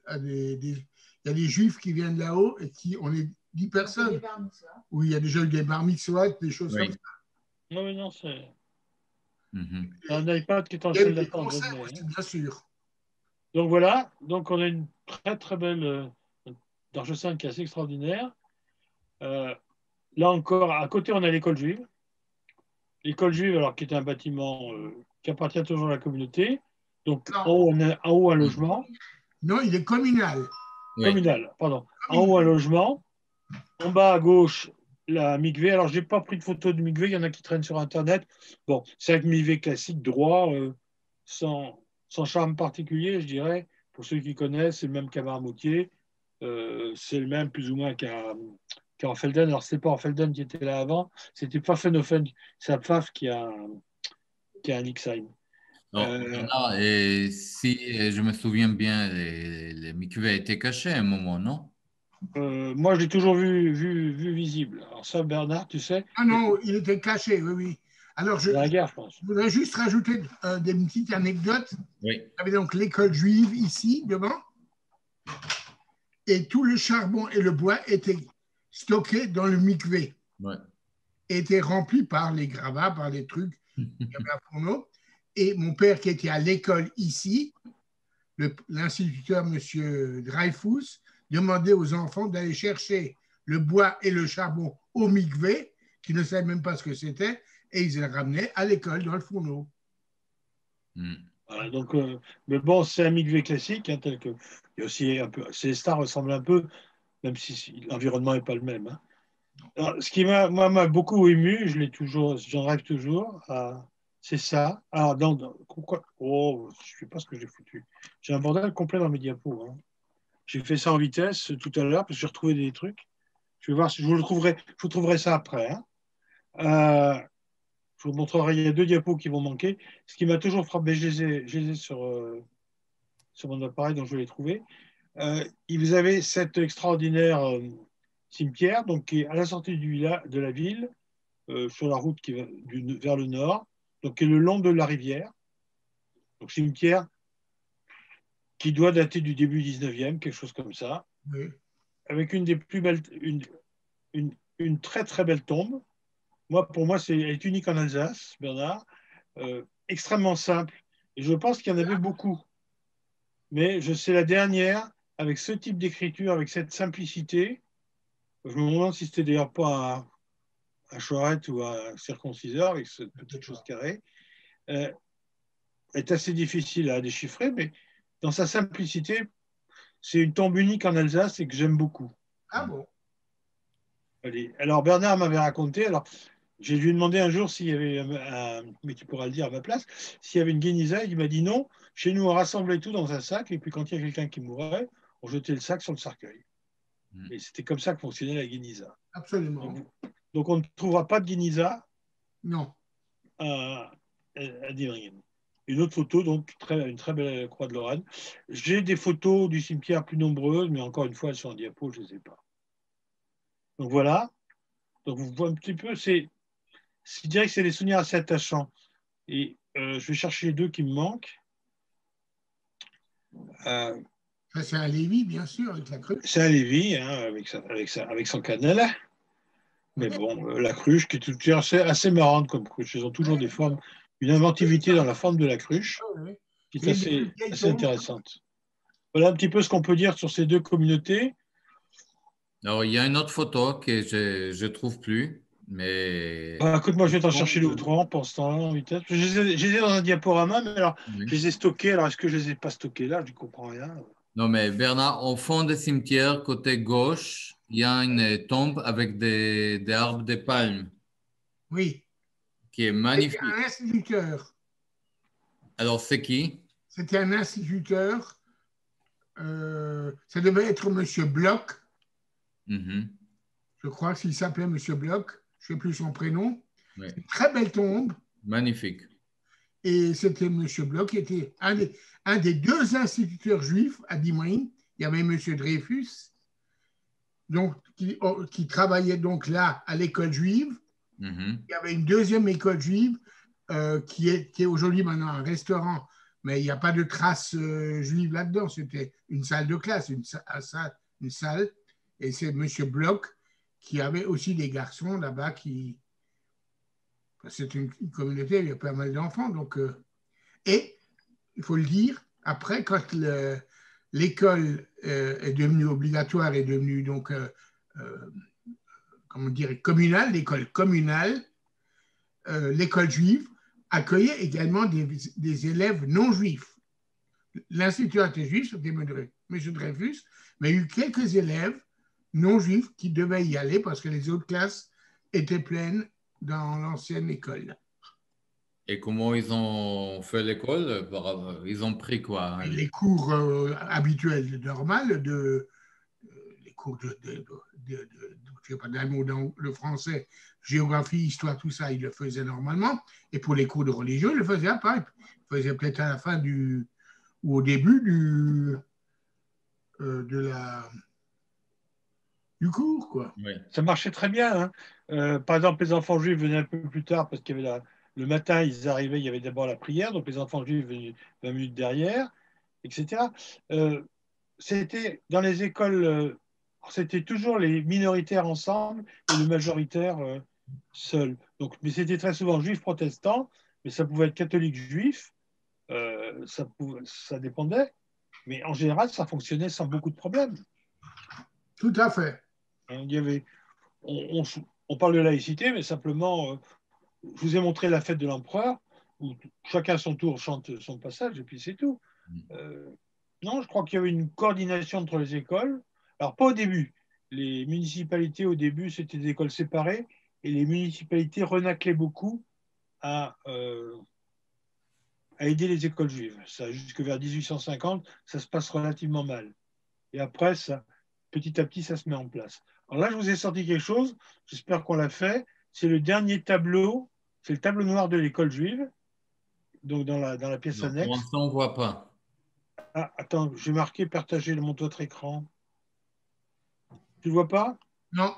y a des juifs qui viennent là-haut et on est 10 personnes. Oui, il y a déjà eu des bar mitzvot, des choses
Oui.
comme ça.
Non, mais non, c'est
Mhm.
un iPad qui est en
Il y a eu
salle
des
d'attente.
concerts aussi, bien sûr.
Donc voilà, donc on a une très très belle Dargesan qui est assez extraordinaire. Là encore, à côté, on a l'école juive. L'école juive, alors qui est un bâtiment qui appartient toujours à la communauté. Donc
Non.
en haut, on a en haut un logement.
Non, il est communal.
Oui.
Communal, pardon. En haut, un logement. En bas à gauche, la mikvé. Alors, je n'ai pas pris de photo de mikvé, il y en a qui traînent sur Internet. Bon, c'est un mikvé classique, droit, sans charme particulier, je dirais. Pour ceux qui connaissent, c'est le même qu'à Marmoutier. C'est le même, plus ou moins, qu'à Orfelden. Alors, ce n'est pas Orfelden qui était là avant, c'était Pfaffenhofen. C'est à Pfaff qui a un Ixheim.
Non, Bernard, et si je me souviens bien, les mikveh étaient cachés à un moment, non?
Moi, je l'ai toujours vu visible. Alors ça, Bernard, tu sais,
Ah non, il était caché, oui, oui. Alors,
dans la guerre, je pense.
je voudrais juste rajouter des petites anecdotes.
Oui.
Il y avait donc l'école juive ici, devant, et tout le charbon et le bois étaient stockés dans le mikvé,
Ouais.
étaient remplis par les gravats, par les trucs. Il y avait un fourneau. Et mon père, qui était à l'école ici, l'instituteur, M. Dreyfus, demandait aux enfants d'aller chercher le bois et le charbon au mikvé, qui ne savaient même pas ce que c'était, et ils les ramenaient à l'école dans le fourneau.
Voilà, donc, mais bon, c'est un mikvé classique, hein, tel que. Il y a aussi un peu. Ces stars ressemblent un peu, même si l'environnement n'est pas le même. Hein. Alors, ce qui m'a beaucoup ému, j'en rêve toujours, c'est ça. Alors, pourquoi oh, je ne sais pas ce que j'ai foutu. J'ai un bordel complet dans mes diapos. Hein. J'ai fait ça en vitesse tout à l'heure parce que j'ai retrouvé des trucs. Je vais voir si je vous trouverai ça après. Hein. Je vous montrerai, il y a 2 diapos qui vont manquer. Ce qui m'a toujours frappé, je les ai sur mon appareil, donc je vais les trouver. Vous avez cet extraordinaire cimetière, donc, qui est à la sortie de la ville, sur la route qui va vers le nord, donc qui est le long de la rivière. Donc cimetière qui doit dater du début 19e, quelque chose comme ça,
Oui.
avec une des plus belles, une très très belle tombe. Pour moi, elle est unique en Alsace, Bernard, extrêmement simple. Et je pense qu'il y en avait beaucoup. Mais c'est la dernière, avec ce type d'écriture, avec cette simplicité. Je me demande si c'était d'ailleurs pas un Choret ou un circonciseur, avec cette petite chose carrée. Est assez difficile à déchiffrer, mais dans sa simplicité, c'est une tombe unique en Alsace et que j'aime beaucoup.
Ah bon?
Allez. Alors Bernard m'avait raconté, alors j'ai dû lui demander un jour s'il y avait, mais tu pourras le dire à ma place, s'il y avait une guénissa, il m'a dit non, chez nous on rassemblait tout dans un sac et puis quand il y a quelqu'un qui mourait, on jetait le sac sur le cercueil. Et c'était comme ça que fonctionnait la guénissa.
Absolument.
Donc on ne trouvera pas de guénissa
Non.
à Dievringen. Une autre photo, donc une très belle croix de Lorraine. J'ai des photos du cimetière plus nombreuses, mais encore une fois, elles sont en diapo, je ne les ai pas. Donc voilà. Donc vous voyez un petit peu, je dirais que c'est des souvenirs assez attachants. Et je vais chercher les 2 qui me manquent.
Ça, c'est un Lévi, bien sûr, avec la cruche.
C'est un Lévi, hein, avec son cannelle. Mais bon, la cruche, qui est assez marrante comme cruche. Ils ont toujours des formes, une inventivité dans la forme de la cruche, qui est assez intéressante. Voilà un petit peu ce qu'on peut dire sur ces 2 communautés.
Alors, il y a une autre photo que je ne trouve plus, mais...
Écoute, moi, je vais t'en chercher 2 ou 3 pour ce temps-là en vitesse. Je les ai dans un diaporama, mais alors, je les ai stockés. Alors, est-ce que je ne les ai pas stockés là? Je ne comprends rien.
Non, mais Bernard, au fond des cimetières, côté gauche, il y a une tombe avec des arbres de palme
Oui.
qui est
C'était
magnifique.
un instituteur.
Alors, c'est qui?
C'était un instituteur. Ça devait être Monsieur Bloch.
Mhm.
Je crois qu'il s'appelait Monsieur Bloch. Je ne sais plus son prénom.
Oui.
Une très belle tombe.
Magnifique.
Et c'était Monsieur Bloch qui était un des deux instituteurs juifs à Dimring. Il y avait Monsieur Dreyfus, donc, qui travaillait donc là à l'école juive.
Mhm.
Il y avait une deuxième école juive qui est aujourd'hui maintenant un restaurant, mais il n'y a pas de traces juives là-dedans. C'était une salle de classe, une salle. Et c'est Monsieur Bloch qui avait aussi des garçons là-bas qui. C'est une communauté, il y a pas mal d'enfants. Donc, et il faut le dire, après, quand l'école est devenue obligatoire, est devenue donc, comment dire, communale, l'école communale, l'école juive accueillait également des élèves non juifs. L'institut était juif, c'était M. Dreyfus, mais il y a eu quelques élèves non juifs qui devaient y aller parce que les autres classes étaient pleines dans l'ancienne école.
Et comment ils ont fait l'école? Ils ont pris quoi?
Les cours habituels, normaux, les cours je ne sais pas d'un mot dans le français, géographie, histoire, tout ça, ils le faisaient normalement. Et pour les cours de religion, ils le faisaient après. Ils le faisaient peut-être à la fin ou au début du cours, quoi.
Oui.
Ça marchait très bien. Hein. Par exemple, les enfants juifs venaient un peu plus tard parce qu'il y avait le matin, ils arrivaient, il y avait d'abord la prière, donc les enfants juifs venaient 20 minutes derrière, etc. C'était dans les écoles, c'était toujours les minoritaires ensemble et le majoritaire seul. Donc, mais c'était très souvent juifs protestants, mais ça pouvait être catholique juif, ça dépendait. Mais en général, ça fonctionnait sans beaucoup de problèmes.
Tout à fait.
Il y avait, on parle de laïcité, mais simplement, je vous ai montré la fête de l'empereur, où chacun à son tour chante son passage, et puis c'est tout. Non, je crois qu'il y avait une coordination entre les écoles. Alors, pas au début. Les municipalités, au début, c'était des écoles séparées, et les municipalités renaclaient beaucoup à aider les écoles juives. Ça, jusque vers 1850, ça se passe relativement mal. Et après, ça, petit à petit, ça se met en place. Alors là, je vous ai sorti quelque chose, j'espère qu'on l'a fait. C'est le dernier tableau, c'est le tableau noir de l'école juive, donc dans la pièce
Non, pour
annexe.
l'instant, on ne voit pas.
Ah, attends, j'ai marqué partager mon autre écran. Tu ne vois pas?
Non.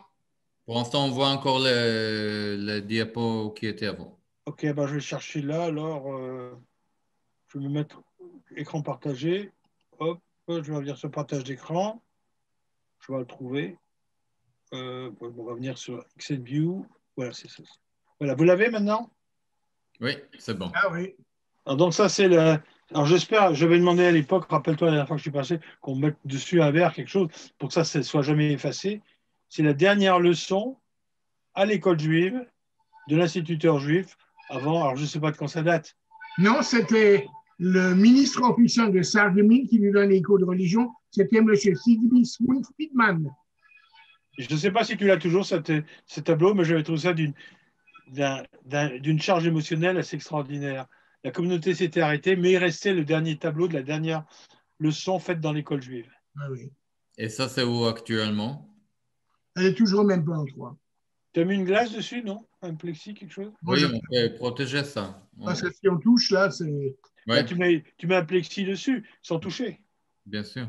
Pour l'instant, on voit encore le diapo qui était avant.
Ok, ben je vais chercher là. Alors, je vais me mettre écran partagé. Hop, je vais revenir sur partage d'écran. Je vais le trouver. On va venir sur Excel View. Voilà, c'est ça. Voilà, vous l'avez maintenant?
Oui, c'est bon.
Ah oui.
Alors, donc ça, c'est la. Alors j'espère, j'avais demandé à l'époque, rappelle-toi la dernière fois que je suis passé, qu'on mette dessus un verre, quelque chose, pour que ça ne soit jamais effacé. C'est la dernière leçon à l'école juive de l'instituteur juif avant, alors je ne sais pas de quand ça date.
Non, c'était le ministre officiel de Sarreguemines qui lui donne les cours de religion. C'était M. Sigismund Friedman.
Je ne sais pas si tu l'as toujours, ce tableau, mais j'avais trouvé ça d'une charge émotionnelle assez extraordinaire. La communauté s'était arrêtée, mais il restait le dernier tableau de la dernière leçon faite dans l'école juive.
Ah oui.
Et ça, c'est où actuellement?
Elle est toujours au même plan, je crois.
Tu as mis une glace dessus, non? Un plexi, quelque chose?
Oui, on peut protéger ça.
Parce que si on touche, là, c'est.
Oui,
Là, tu mets un plexi dessus, sans toucher.
bien sûr.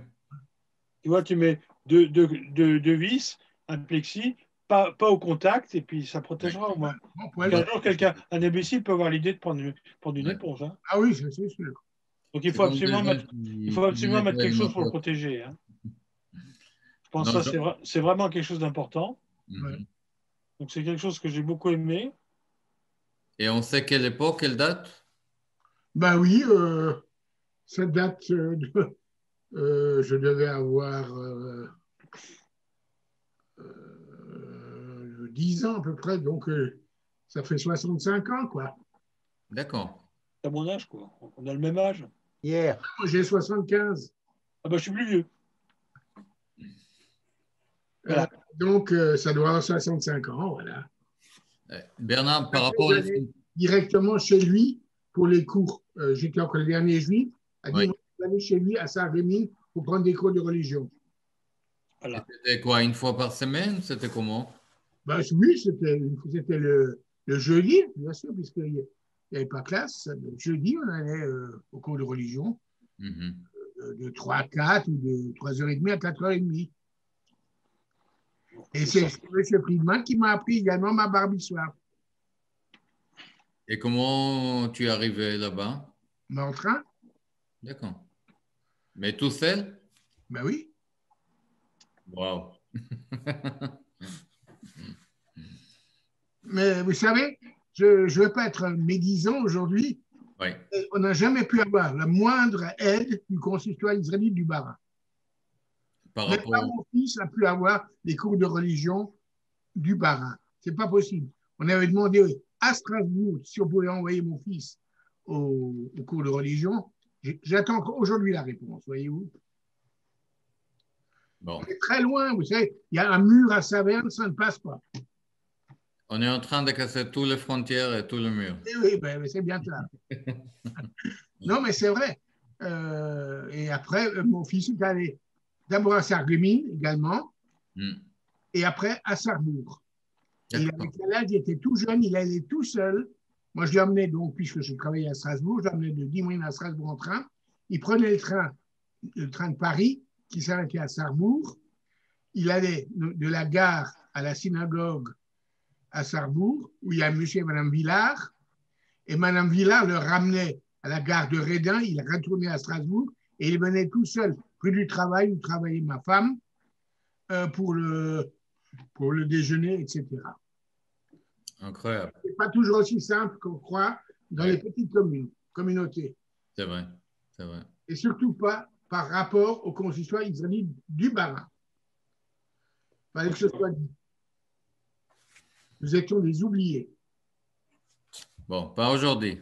Tu vois, tu mets deux vis, un plexi, pas au contact, et puis ça protégera au moins.
Bon,
Un jour, un imbécile peut avoir l'idée de prendre une éponge. Hein.
Ah oui, c'est sûr.
Donc, il
C'est
faut
comme
absolument
des gens
mettre,
qui-
il faut absolument
qui
mettre quelque
nettoient
chose pour le
une moto.
protéger. Hein. Je pense
Non,
que ça, c'est vraiment quelque chose d'important.
Mhm.
Donc, c'est quelque chose que j'ai beaucoup aimé.
Et on sait quelle époque, quelle date?
Ben oui, ça date je devais avoir 10 ans à peu près, donc ça fait 65 ans, quoi.
D'accord.
C'est à mon âge, quoi. On a le même âge.
Hier.
Moi, j'ai 75.
Ah ben, je suis plus vieux.
Euh,
Voilà.
Donc, ça doit avoir 65 ans, voilà.
Bernard, par rapport à...
Directement chez lui pour les cours. J'étais encore le dernier juif. A dit,
Oui.
moi, je vais aller chez lui à Saint-Rémy pour prendre des cours de religion.
Voilà.
C'était quoi, une fois par semaine? C'était comment?
Ben, oui, c'était le jeudi, bien sûr, puisqu'il n'y avait pas classe. Le jeudi, on allait au cours de religion
Mhm.
de 3 à 4 ou de 3h30 à 4h30. Et c'est M. Friedman qui m'a appris également ma bar mitzvah.
Et comment tu es arrivé là-bas?
Mais en train,
D'accord. Mais tout seul?
ben oui.
Waouh.
Mais vous savez, je ne veux pas être médisant aujourd'hui.
Oui.
On n'a jamais pu avoir la moindre aide du consistoire israélite du Bahreïn.
Par
Même
rapport...
pas mon fils a pu avoir les cours de religion du Bahreïn. Ce n'est pas possible. On avait demandé à Strasbourg si on pouvait envoyer mon fils au cours de religion. J'attends encore aujourd'hui la réponse, voyez-vous.
Bon.
On est très loin, vous savez, il y a un mur à Saverne, ça ne passe pas.
On est en train de casser toutes les frontières et tout le mur.
Et oui, ben, c'est bien clair. Non, mais c'est vrai. Et après, mon fils est allé d'abord à Sarreguemines également, et après à Sarrebourg. Il avait quel âge? Il était tout jeune, il allait tout seul. Moi, je l'ai emmené, donc, puisque je travaillais à Strasbourg, je l'ai emmené de Dimouine à Strasbourg en train. Il prenait le train de Paris, qui s'arrêtait à Sarrebourg. Il allait de la gare à la synagogue à Sarrebourg, où il y a monsieur et madame Villard. Et madame Villard le ramenait à la gare de Redin, il retournait à Strasbourg, et il venait tout seul, rue du Travail, où travaillait ma femme, pour le déjeuner, etc.
Incroyable.
Ce n'est pas toujours aussi simple qu'on croit dans les petites communautés.
C'est vrai, c'est vrai.
Et surtout pas par rapport au consistoire israélite du Bahreïn. Il fallait que ce soit dit. Nous étions des oubliés.
Bon, pas aujourd'hui.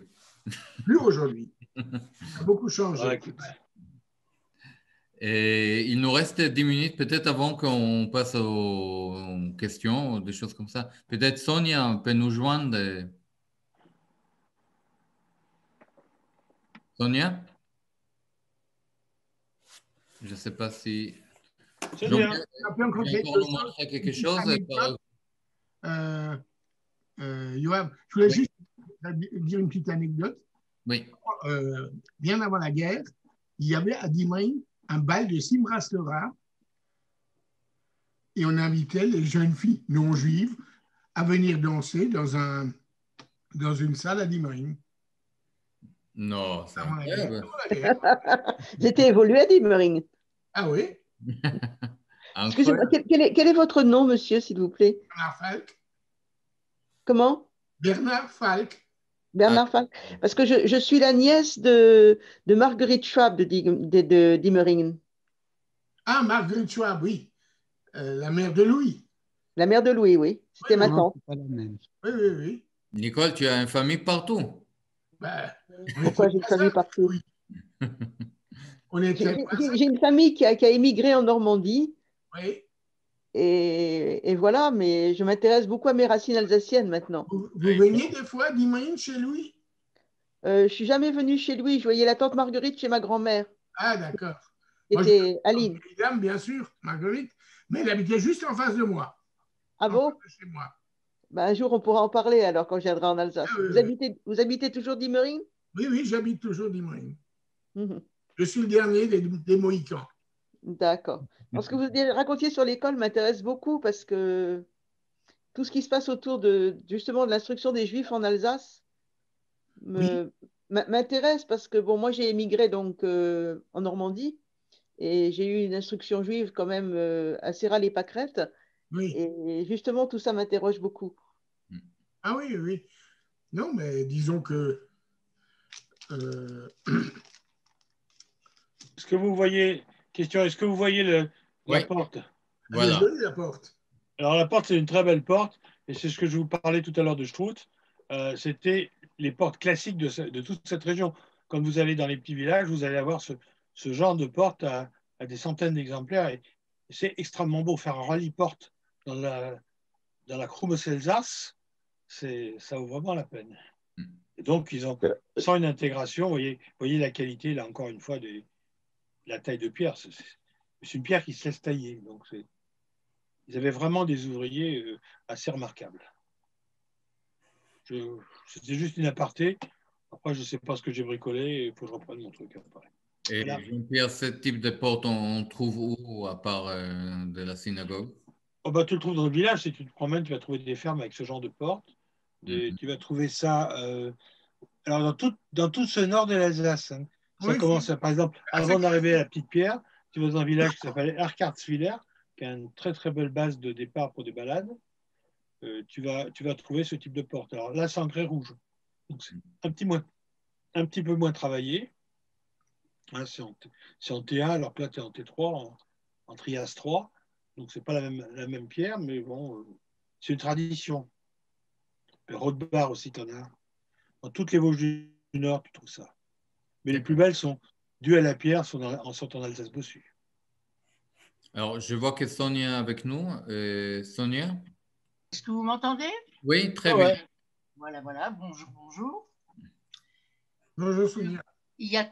Plus aujourd'hui. Ça a beaucoup changé.
Ouais,
Et il nous reste 10 minutes, peut-être avant qu'on passe aux questions, des choses comme ça. Peut-être Sonia peut nous joindre. Sonia? Je ne sais pas si...
C'est
Donc,
bien.
On peut encore
encore nous montrer quelque chose.
Yoav, je voulais juste dire une petite anecdote.
Oui.
Bien avant la guerre, il y avait à Dimouine un bal de Simras Torah et on invitait les jeunes filles non juives à venir danser dans une salle à Dimouine.
Non, c'est incroyable.
J'étais évolué à Dimmering.
Ah oui?
Excusez-moi, quel est votre nom, monsieur, s'il vous plaît?
Bernard Falk.
Comment?
Bernard Falk.
Bernard Falk. Parce que je suis la nièce de Marguerite Schwab de Dimmering.
Ah, Marguerite Schwab, oui. La mère de Louis.
La mère de Louis, oui. C'était ma tante.
Oui, oui, oui.
Nicole, tu as une famille partout.
Ben,
Pourquoi j'ai une famille partout?
Oui.
J'ai une famille qui a émigré en Normandie.
Oui.
Et voilà, mais je m'intéresse beaucoup à mes racines alsaciennes maintenant.
Vous veniez des fois à Dimouine chez Louis?
Je ne suis jamais venue chez lui. Je voyais la tante Marguerite chez ma grand-mère.
Ah, d'accord.
C'était Aline.
Dame, bien sûr, Marguerite, mais elle habitait juste en face de moi.
Ah bon?
Chez moi.
Ben, un jour, on pourra en parler alors quand je viendrai en Alsace.
Ah, oui,
vous habitez toujours Dimmering?
Oui, oui, j'habite toujours Dimouine.
Mhm.
Je suis le dernier des Mohicans.
D'accord. Ce que vous racontiez sur l'école m'intéresse beaucoup parce que tout ce qui se passe autour justement de l'instruction des Juifs en Alsace m'intéresse parce que bon, moi j'ai émigré donc en Normandie et j'ai eu une instruction juive quand même assez râle et pâquerette.
Oui.
Et justement tout ça m'interroge beaucoup.
Ah oui, oui. Non, mais disons que
Est-ce que vous voyez, est-ce que vous voyez la porte?
Voilà. Elle est jolie, la porte.
Alors la porte, c'est une très belle porte, et c'est ce que je vous parlais tout à l'heure de Strout. C'était les portes classiques de toute cette région. Quand vous allez dans les petits villages, vous allez avoir ce genre de porte à des centaines d'exemplaires, et c'est extrêmement beau. Faire un rallye porte dans la Krummes-Elsass, ça vaut vraiment la peine. Et donc, sans une intégration, vous voyez la qualité, là encore une fois, de la taille de pierre. C'est une pierre qui se laisse tailler. Donc, ils avaient vraiment des ouvriers assez remarquables. C'était juste une aparté. Après, je ne sais pas ce que j'ai bricolé. Il faut que je reprenne mon truc après.
Et
Voilà.
Jean-Pierre, ce type de porte, on trouve où, à part de la synagogue?
Oh, bah, tu le trouves dans le village. Si tu te promènes, tu vas trouver des fermes avec ce genre de porte. Tu vas trouver ça alors dans tout ce nord de l'Alsace. Hein. Ça
Oui,
commence, par exemple, avant d'arriver à la Petite Pierre, tu vas dans un village qui s'appelle Erkartswiller, qui a une très très belle base de départ pour des balades. Tu vas trouver ce type de porte. Alors là, c'est en grès rouge. Donc c'est un petit peu moins travaillé. Hein, c'est en T1, alors que là, tu es en T3, en Trias 3. Donc, c'est pas la même pierre, mais bon, c'est une tradition. Rothbard aussi, tu en as. Dans toutes les Vosges du Nord, tu trouves ça. Mais les plus belles sont dues à la pierre, sont en Alsace-Bossu.
Alors, je vois que Sonia est avec nous. Sonia?
Est-ce que vous m'entendez?
Oui, très
Ah
bien.
ouais.
Voilà, voilà, bonjour, bonjour.
Bonjour Sonia.
Il y a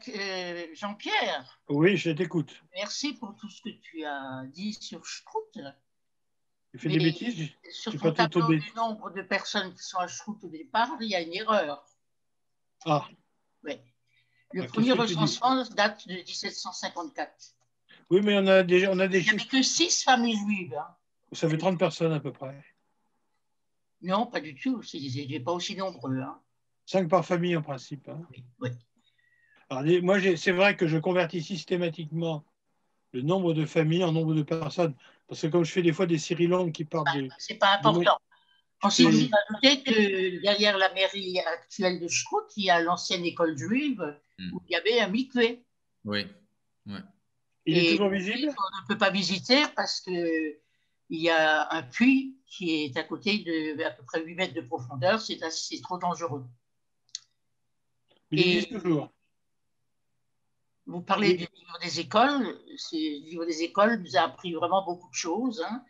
Jean-Pierre,
Oui, je t'écoute.
merci pour tout ce que tu as dit sur Strout.
Tu fais des
Mais
bêtises?
sur
j'ai
ton
pas tout
tableau
bêtises.
du nombre de personnes qui sont à Strout au départ, il y a une erreur.
Ah,
Ouais. Le
ah,
premier
qu'est-ce que tu dis?
recensement date de 1754.
Oui, mais on a des
Il n'y avait
chiffres.
que 6 familles juives. Hein.
Ça fait 30 personnes à peu près.
Non, pas du tout, c'est pas aussi nombreux. Hein.
5 par famille en principe. Hein.
Oui, oui.
Alors, moi, c'est vrai que je convertis systématiquement le nombre de familles en nombre de personnes. Parce que comme je fais des fois des séries longues qui partent
C'est pas important. Ensuite,
fais-
il faut ajouter que derrière la mairie actuelle de Strout, il y a l'ancienne école juive où il y avait un mikvé.
Oui. Ouais.
Il est
Et
toujours visible?
on ne peut pas visiter parce qu'il y a un puits qui est à côté de à peu près 8 mètres de profondeur. C'est trop dangereux.
Il existe toujours.
Vous parlez
Oui.
du livre des écoles. Le livre des écoles nous a appris vraiment beaucoup de choses. Hein.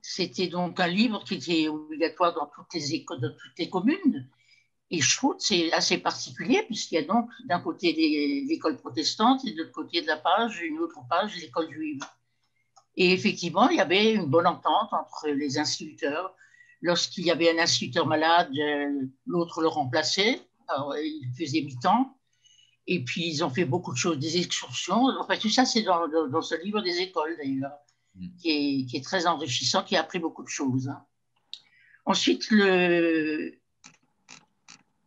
C'était donc un livre qui était obligatoire dans toutes les écoles, dans toutes les communes. Et Strout, c'est assez particulier puisqu'il y a donc d'un côté l'école protestante et de l'autre côté de la page, une autre page, l'école juive. Et effectivement, il y avait une bonne entente entre les instituteurs. Lorsqu'il y avait un instituteur malade, l'autre le remplaçait. Alors, il faisait mi-temps. Et puis, ils ont fait beaucoup de choses, des excursions. Enfin, tout ça, c'est dans ce livre des écoles, d'ailleurs, qui est très enrichissant, qui a appris beaucoup de choses. Hein. Ensuite,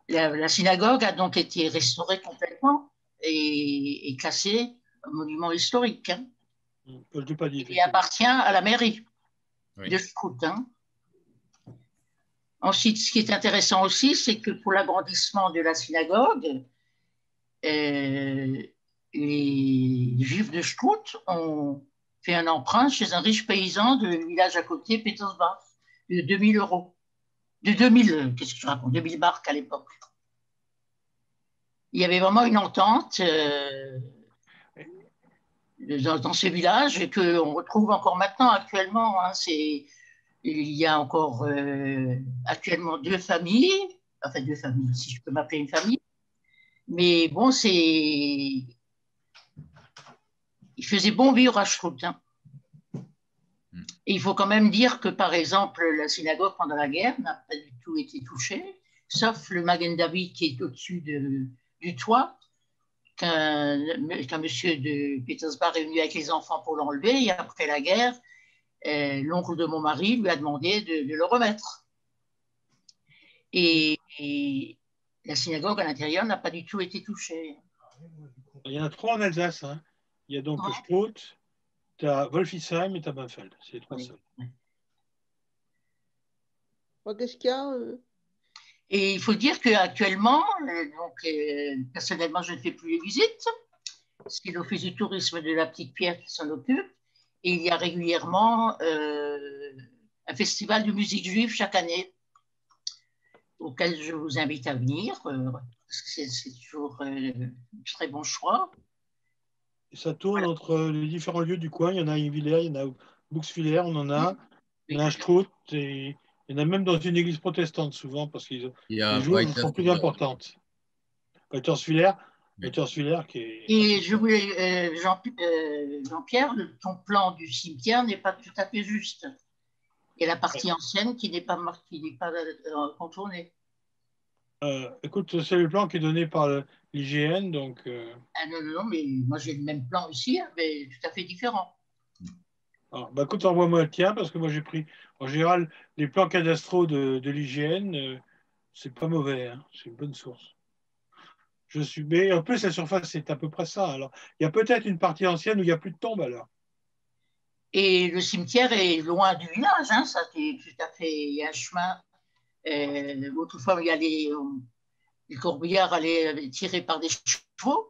la synagogue a donc été restaurée complètement et classée monument historique. Hein.
Je ne l'ai pas dit.
Il appartient à la mairie de Strout. Hein. Ensuite, ce qui est intéressant aussi, c'est que pour l'agrandissement de la synagogue, les Juifs de Strout ont fait un emprunt chez un riche paysan du village à côté, Petersbach, de 2000 euros. De 2000, qu'est-ce que je raconte, 2000 marks à l'époque. Il y avait vraiment une entente dans ce village qu'on retrouve encore maintenant, actuellement. Hein, il y a encore actuellement 2 familles, enfin 2 familles, si je peux m'appeler une famille. Mais bon, il faisait bon vivre à Strout. Hein. Et il faut quand même dire que, par exemple, la synagogue pendant la guerre n'a pas du tout été touchée, sauf le Magen David qui est au-dessus du toit, qu'un monsieur de Petersbach est venu avec les enfants pour l'enlever, et après la guerre, l'oncle de mon mari lui a demandé de le remettre. Et la synagogue à l'intérieur n'a pas du tout été touchée.
Il y en a 3 en Alsace. Hein. Il y a donc Strout, tu as Wolfisheim et tu as Bainfeld. C'est les 3 seuls.
Qu'est-ce qu'il y a
Et il faut dire qu'actuellement, personnellement, je ne fais plus les visites. C'est l'Office du tourisme de la Petite Pierre qui s'en occupe. Et il y a régulièrement un festival de musique juive chaque année, auquel je vous invite à venir, parce que c'est toujours un très bon choix.
Et ça tourne entre les différents lieux du coin. Il y en a à Invillers, il y en a à Buxwiller, on en a Il y en a un Strout, et il y en a même dans une église protestante souvent, parce qu'ils
Il y a
les joues sont plus
Weiterswiller.
importantes. Weiterswiller qui est...
Et je voulais, Jean-Pierre, ton plan du cimetière n'est pas tout à fait juste. Il y a la partie ancienne qui n'est pas contournée.
Écoute, c'est le plan qui est donné par l'IGN, donc...
Ah non, non, non, mais moi j'ai le même plan aussi, hein, mais tout à fait différent.
Alors, bah, écoute, envoie-moi le tien, parce que moi j'ai pris, en général, les plans cadastraux de l'IGN, c'est pas mauvais, hein, c'est une bonne source. Mais en plus, la surface, c'est à peu près ça. Alors, il y a peut-être une partie ancienne où il n'y a plus de tombes, alors.
Et le cimetière est loin du village, hein, ça c'est tout à fait. Il y a un chemin. Autrefois, il y a les corbillards allaient tirer par des chevaux.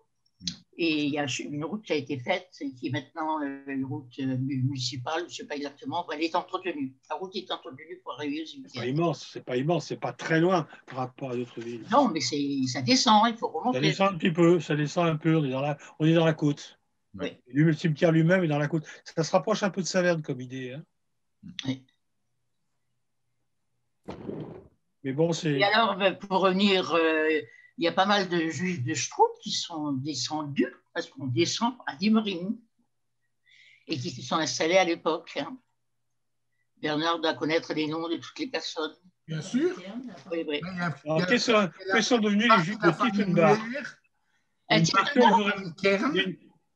Et il y a une route qui a été faite, qui est maintenant une route municipale, je ne sais pas exactement, elle est entretenue. La route est entretenue pour arriver au cimetière.
C'est pas immense, c'est pas très loin par rapport à d'autres villes.
Non, mais ça descend, il faut remonter.
Ça descend un petit peu, ça descend un peu, on est dans la côte.
Oui.
Le cimetière lui-même est dans la côte. Ça se rapproche un peu de Saverne comme idée. Hein.
Oui.
Mais bon, c'est...
Et alors, pour revenir, il y a pas mal de juifs de Strout qui sont descendus, parce qu'on descend à Diemering, et qui se sont installés à l'époque. Hein. Bernard doit connaître les noms de toutes les personnes.
Bien sûr.
Oui, oui.
Alors, quels sont devenus les juifs de Tiefenbach?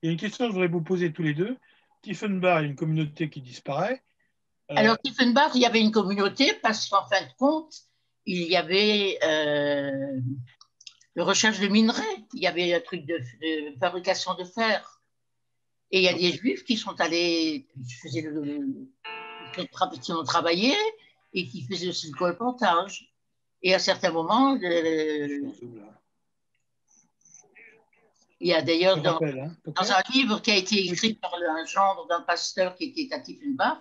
Il y a une question que je voudrais vous poser tous les deux. Tiefenbach, une communauté qui disparaît.
Alors, Tiefenbach, il y avait une communauté parce qu'en fin de compte, il y avait de recherche de minerais, il y avait un truc de fabrication de fer. Et il y a des juifs qui sont allés, qui ont travaillé et qui faisaient aussi le colportage. Et à certains moments, il y a d'ailleurs dans un livre qui a été écrit par un gendre d'un pasteur qui était à Tiefenbach,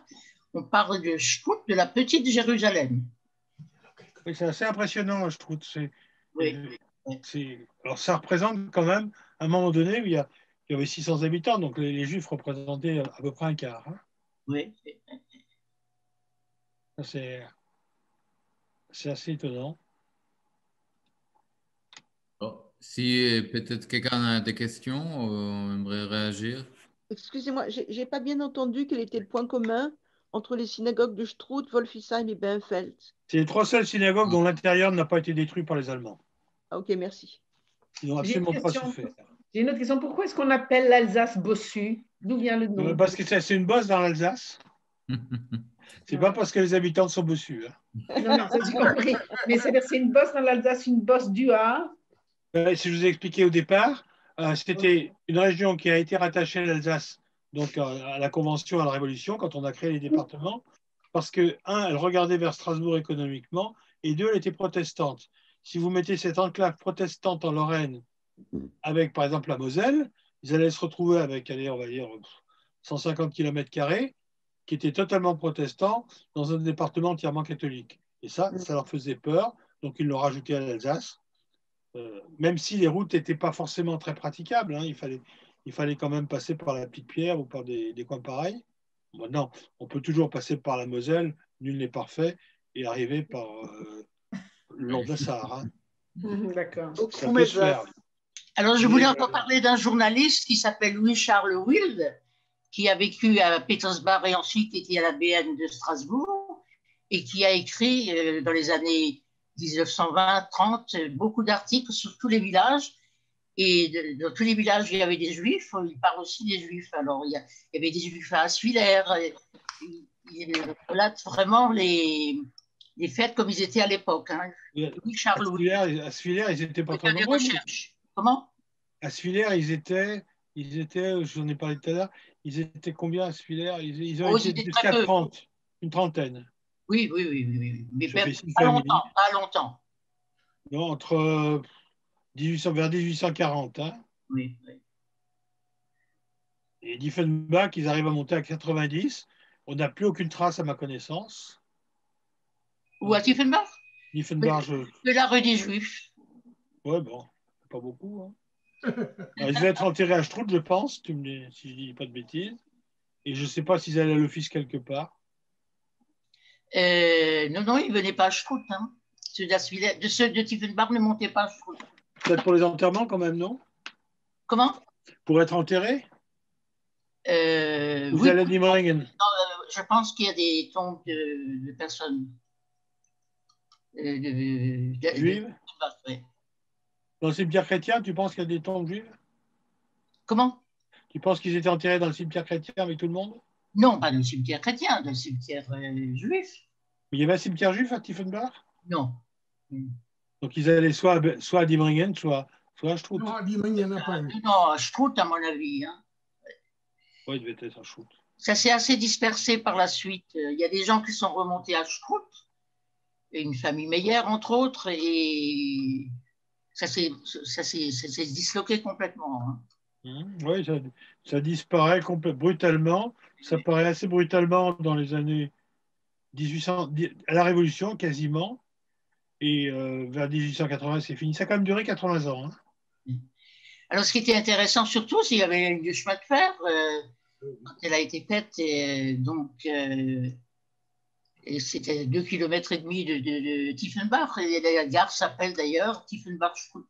on parle de Strout, de la petite Jérusalem.
Oui, c'est assez impressionnant, je trouve.
Oui.
Alors, ça représente quand même, à un moment donné, où il y avait 600 habitants, donc les Juifs représentaient à peu près un quart. Hein.
Oui.
C'est assez étonnant.
Oh, si peut-être quelqu'un a des questions, on aimerait réagir.
Excusez-moi, j'ai pas bien entendu quel était le point commun entre les synagogues de Strout, Wolfisheim et Beinfeld.
C'est les 3 seules synagogues dont l'intérieur n'a pas été détruit par les Allemands.
Ah, ok, merci.
Ils n'ont absolument pas souffert.
J'ai une autre question. Pourquoi est-ce qu'on appelle l'Alsace Bossu? D'où vient le nom?
Parce que c'est une bosse dans l'Alsace. C'est pas parce que les habitants sont bossus. Hein.
Non, ça j'ai compris. Mais c'est une bosse dans l'Alsace, une bosse du A.
Si je vous ai expliqué au départ, c'était une région qui a été rattachée à l'Alsace, donc à la Convention, à la Révolution, quand on a créé les départements, parce que, un, elle regardait vers Strasbourg économiquement, et deux, elle était protestante. Si vous mettez cette enclave protestante en Lorraine avec, par exemple, la Moselle, ils allaient se retrouver avec, allez, on va dire, 150 km², qui étaient totalement protestants, dans un département entièrement catholique. Et ça leur faisait peur, donc ils l'ont rajouté à l'Alsace. Même si les routes n'étaient pas forcément très praticables, hein, il fallait quand même passer par la Petite Pierre ou par des coins pareils. Maintenant, on peut toujours passer par la Moselle, nul n'est parfait, et arriver par le long de la Sahara.
D'accord.
Ça peut se faire.
Alors, je voulais encore parler d'un journaliste qui s'appelle Louis-Charles Wild, qui a vécu à Petersburg et ensuite était à la BN de Strasbourg, et qui a écrit dans les années 1920-30 beaucoup d'articles sur tous les villages. Et dans tous les villages, il y avait des juifs. Il parle aussi des juifs. Alors, il y avait des juifs à Asswiller. Il relate vraiment les fêtes comme ils étaient à l'époque. Hein.
Charles à Asswiller, ils étaient pas très nombreux.
Comment?
À Asswiller, ils étaient, je vous en ai parlé tout à l'heure, ils étaient combien à Asswiller? Ils ont été jusqu'à 30, une trentaine.
Oui. Mais pas longtemps.
Non, entre vers 1840. Hein.
Oui.
Et Diefenbach, ils arrivent à monter à 90. On n'a plus aucune trace à ma connaissance.
Où à Diefenbach?
Diefenbach.
De la rue des Juifs.
Ouais, bon, pas beaucoup. Hein. Alors, ils devaient être enterrés à Strout, je pense, si je dis pas de bêtises. Et je ne sais pas s'ils allaient à l'office quelque part.
Non, non, il ne venait pas à Strout. Hein. Ceux de Tiefenbach ne montaient pas à Strout.
Peut-être pour les enterrements quand même, non?
Comment?
Pour être enterré? Vous
Oui,
allez à Diemringen.
je pense qu'il y a des tombes de personnes
Juives?
ouais.
Dans le cimetière chrétien, tu penses qu'il y a des tombes juives?
Comment?
Tu penses qu'ils étaient enterrés dans le cimetière chrétien avec tout le monde?
Non, pas dans le cimetière chrétien, dans le cimetière juif.
Mais il y avait un cimetière juif à Tiefenbach?
Non.
Donc ils allaient soit à Diemringen, soit à Strout.
Non, à Diemringen, il n'y en a pas eu.
Non, à Strout, à mon avis. Hein.
Oui, il devait être à Strout.
Ça s'est assez dispersé par la suite. Il y a des gens qui sont remontés à Strout, une famille Meyer, entre autres, et ça s'est disloqué complètement. Hein.
Oui, ça disparaît brutalement. Ça paraît assez brutalement dans les années 1800, à la Révolution quasiment. Et vers 1880, c'est fini. Ça a quand même duré 80 ans. Hein.
Alors, ce qui était intéressant surtout, c'est qu'il y avait une ligne de chemin de fer quand elle a été faite. Et c'était 2,5 km de Tiefenbach. Et la gare s'appelle d'ailleurs Tiefenbach-Strout.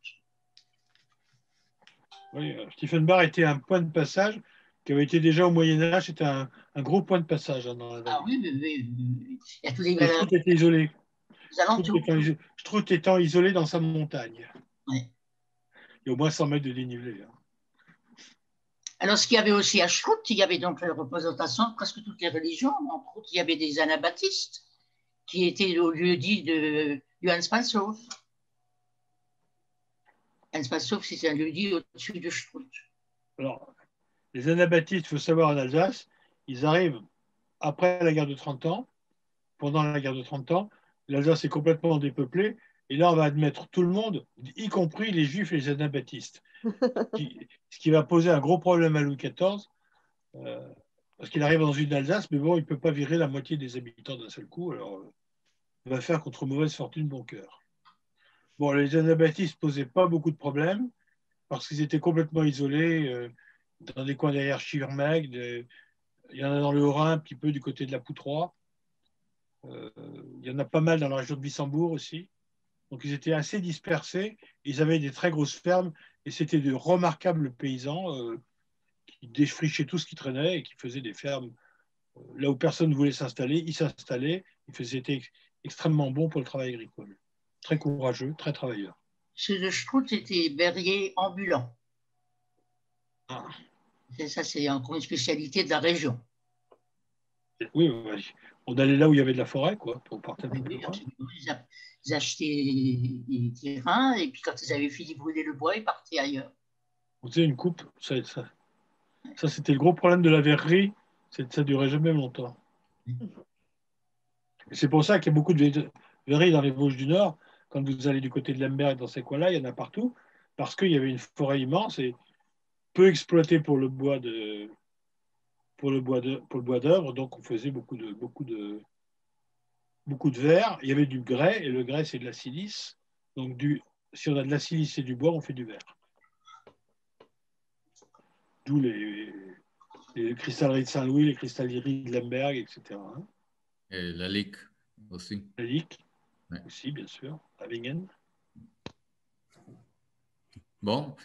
Oui, Tiefenbach était un point de passage qui avait été déjà au Moyen-Âge. C'était un gros point de passage hein, dans la vallée.
Ah oui, il y a tous les
Strout était isolé.
alentours.
Strout étant isolé dans sa montagne.
Ouais.
Il y a au moins 100 mètres de dénivelé. Hein.
Alors, ce qu'il y avait aussi à Strout, il y avait donc la représentation de presque toutes les religions. Entre autres, il y avait des anabaptistes qui étaient au lieu-dit de Johannes Panshof. Johannes Panshof, c'est un lieu-dit au-dessus de Strout.
Alors, les anabaptistes, il faut savoir, en Alsace, ils arrivent après la guerre de 30 ans. Pendant la guerre de 30 ans, l'Alsace est complètement dépeuplée. Et là, on va admettre tout le monde, y compris les juifs et les anabaptistes. Ce qui va poser un gros problème à Louis XIV, parce qu'il arrive dans une Alsace, mais bon, il ne peut pas virer la moitié des habitants d'un seul coup. Alors, il va faire contre mauvaise fortune bon cœur. Bon, les anabaptistes ne posaient pas beaucoup de problèmes, parce qu'ils étaient complètement isolés dans des coins derrière Schirmeck. Il y en a dans le Haut-Rhin, un petit peu du côté de la Poutroie. Il y en a pas mal dans la région de Wissembourg aussi. Donc, ils étaient assez dispersés. Ils avaient des très grosses fermes et c'était de remarquables paysans qui défrichaient tout ce qui traînait et qui faisaient des fermes là où personne ne voulait s'installer. Ils s'installaient. C'était extrêmement bon pour le travail agricole. Très courageux, très travailleur.
Ceux de Strout étaient berriers ambulants.
Ah.
Ça, c'est encore une spécialité de la région.
Oui, on allait là où il y avait de la forêt, quoi, pour partir
Oui,
plus loin.
Ils achetaient des terrains et puis quand ils avaient fini de brûler le bois, ils partaient ailleurs.
Vous savez, une coupe, ça c'était le gros problème de la verrerie, ça ne durait jamais longtemps. C'est pour ça qu'il y a beaucoup de verreries dans les Vosges du Nord. Quand vous allez du côté de Lemberg, dans ces coins-là, il y en a partout, parce qu'il y avait une forêt immense et peu exploitée pour le bois d'œuvre, donc on faisait beaucoup de verre. Il y avait du grès, et le grès, c'est de la silice. Donc, si on a de la silice et du bois, on fait du verre. D'où les cristalleries de Saint-Louis, les cristalleries de Lemberg, etc.
Et la Lick aussi.
La Lick
Ouais.
aussi, bien sûr. À Bingen.
Bon.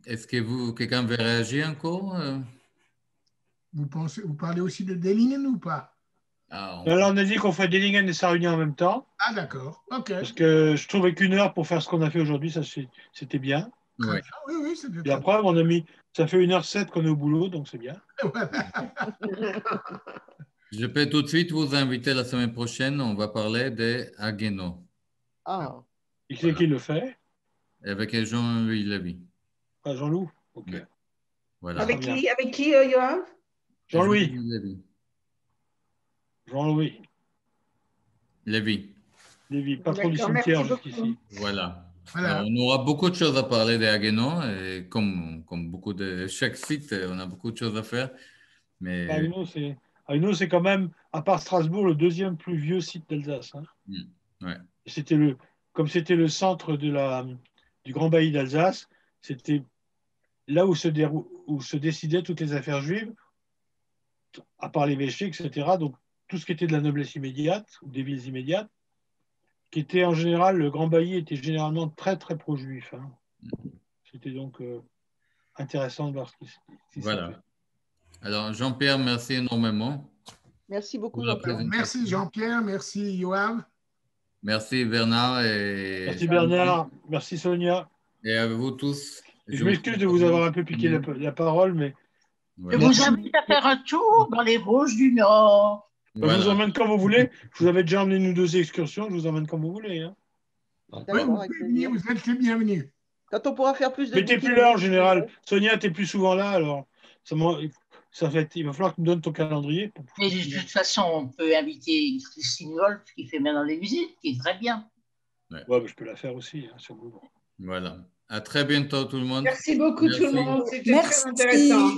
Est-ce que quelqu'un veut réagir encore?
Vous parlez aussi de Dellingen ou pas?
Alors, on a dit qu'on ferait Dellingen et Sarre-Union en même temps.
Ah, d'accord. OK.
Parce que je trouvais qu'une heure pour faire ce qu'on a fait aujourd'hui, c'était bien.
Oui.
Oui, c'était
Et après, ça fait 1h07 qu'on est au boulot, donc c'est bien.
Je peux tout de suite vous inviter la semaine prochaine. On va parler de Haguenau.
Ah,
Et c'est qui le fait?
Avec Jean-Louis Lévy.
Ah, Jean-Loup. OK.
Oui. Voilà.
Avec qui, Johan?
Jean-Louis.
Lévy.
Jean-Louis.
Lévy.
Lévy. Pas trop du
D'accord,
cimetière
merci beaucoup.
jusqu'ici.
Voilà.
Voilà.
On aura beaucoup de choses à parler de Haguenau. Et comme beaucoup de chaque site, on a beaucoup de choses à faire. Mais
Haguenau, c'est quand même, à part Strasbourg, le deuxième plus vieux site d'Alsace. Hein.
Ouais.
Comme c'était le centre du Grand Bailli d'Alsace, c'était là où se décidaient toutes les affaires juives, à part l'évêché, etc. Donc, tout ce qui était de la noblesse immédiate ou des villes immédiates, qui était en général, le Grand Bailly était généralement très très pro-juif. Hein. C'était donc intéressant de voir ce qui s'est
Voilà.
fait.
Alors, Jean-Pierre, merci énormément.
Merci beaucoup,
pour la
Jean-Pierre.
présentation.
Merci Jean-Pierre, merci Yoav.
Merci Bernard et,
Merci Bernard, merci Sonia.
et à vous tous.
Je m'excuse de vous avoir un peu piqué la parole, mais
Je
Voilà.
vous invite à faire un tour dans les Vosges du Nord.
je vous emmène quand vous voulez. Je vous avais déjà emmené une ou deux excursions, je vous emmène quand vous voulez. Hein.
Oui,
D'accord,
vous
avec
pouvez venir,
plaisir.
vous êtes les bienvenus.
Quand on pourra faire plus de
Mais t'es
bouquets,
plus là en général. Sonia, t'es plus souvent là, alors il va falloir que tu me donnes ton calendrier.
Mais de toute façon, on peut inviter Christine Wolf qui fait maintenant les visites, qui est très bien.
Ouais, mais je peux la faire aussi, hein, sur Google.
Voilà. À très bientôt tout le monde.
Merci beaucoup tout le
Merci.
monde, c'était très intéressant.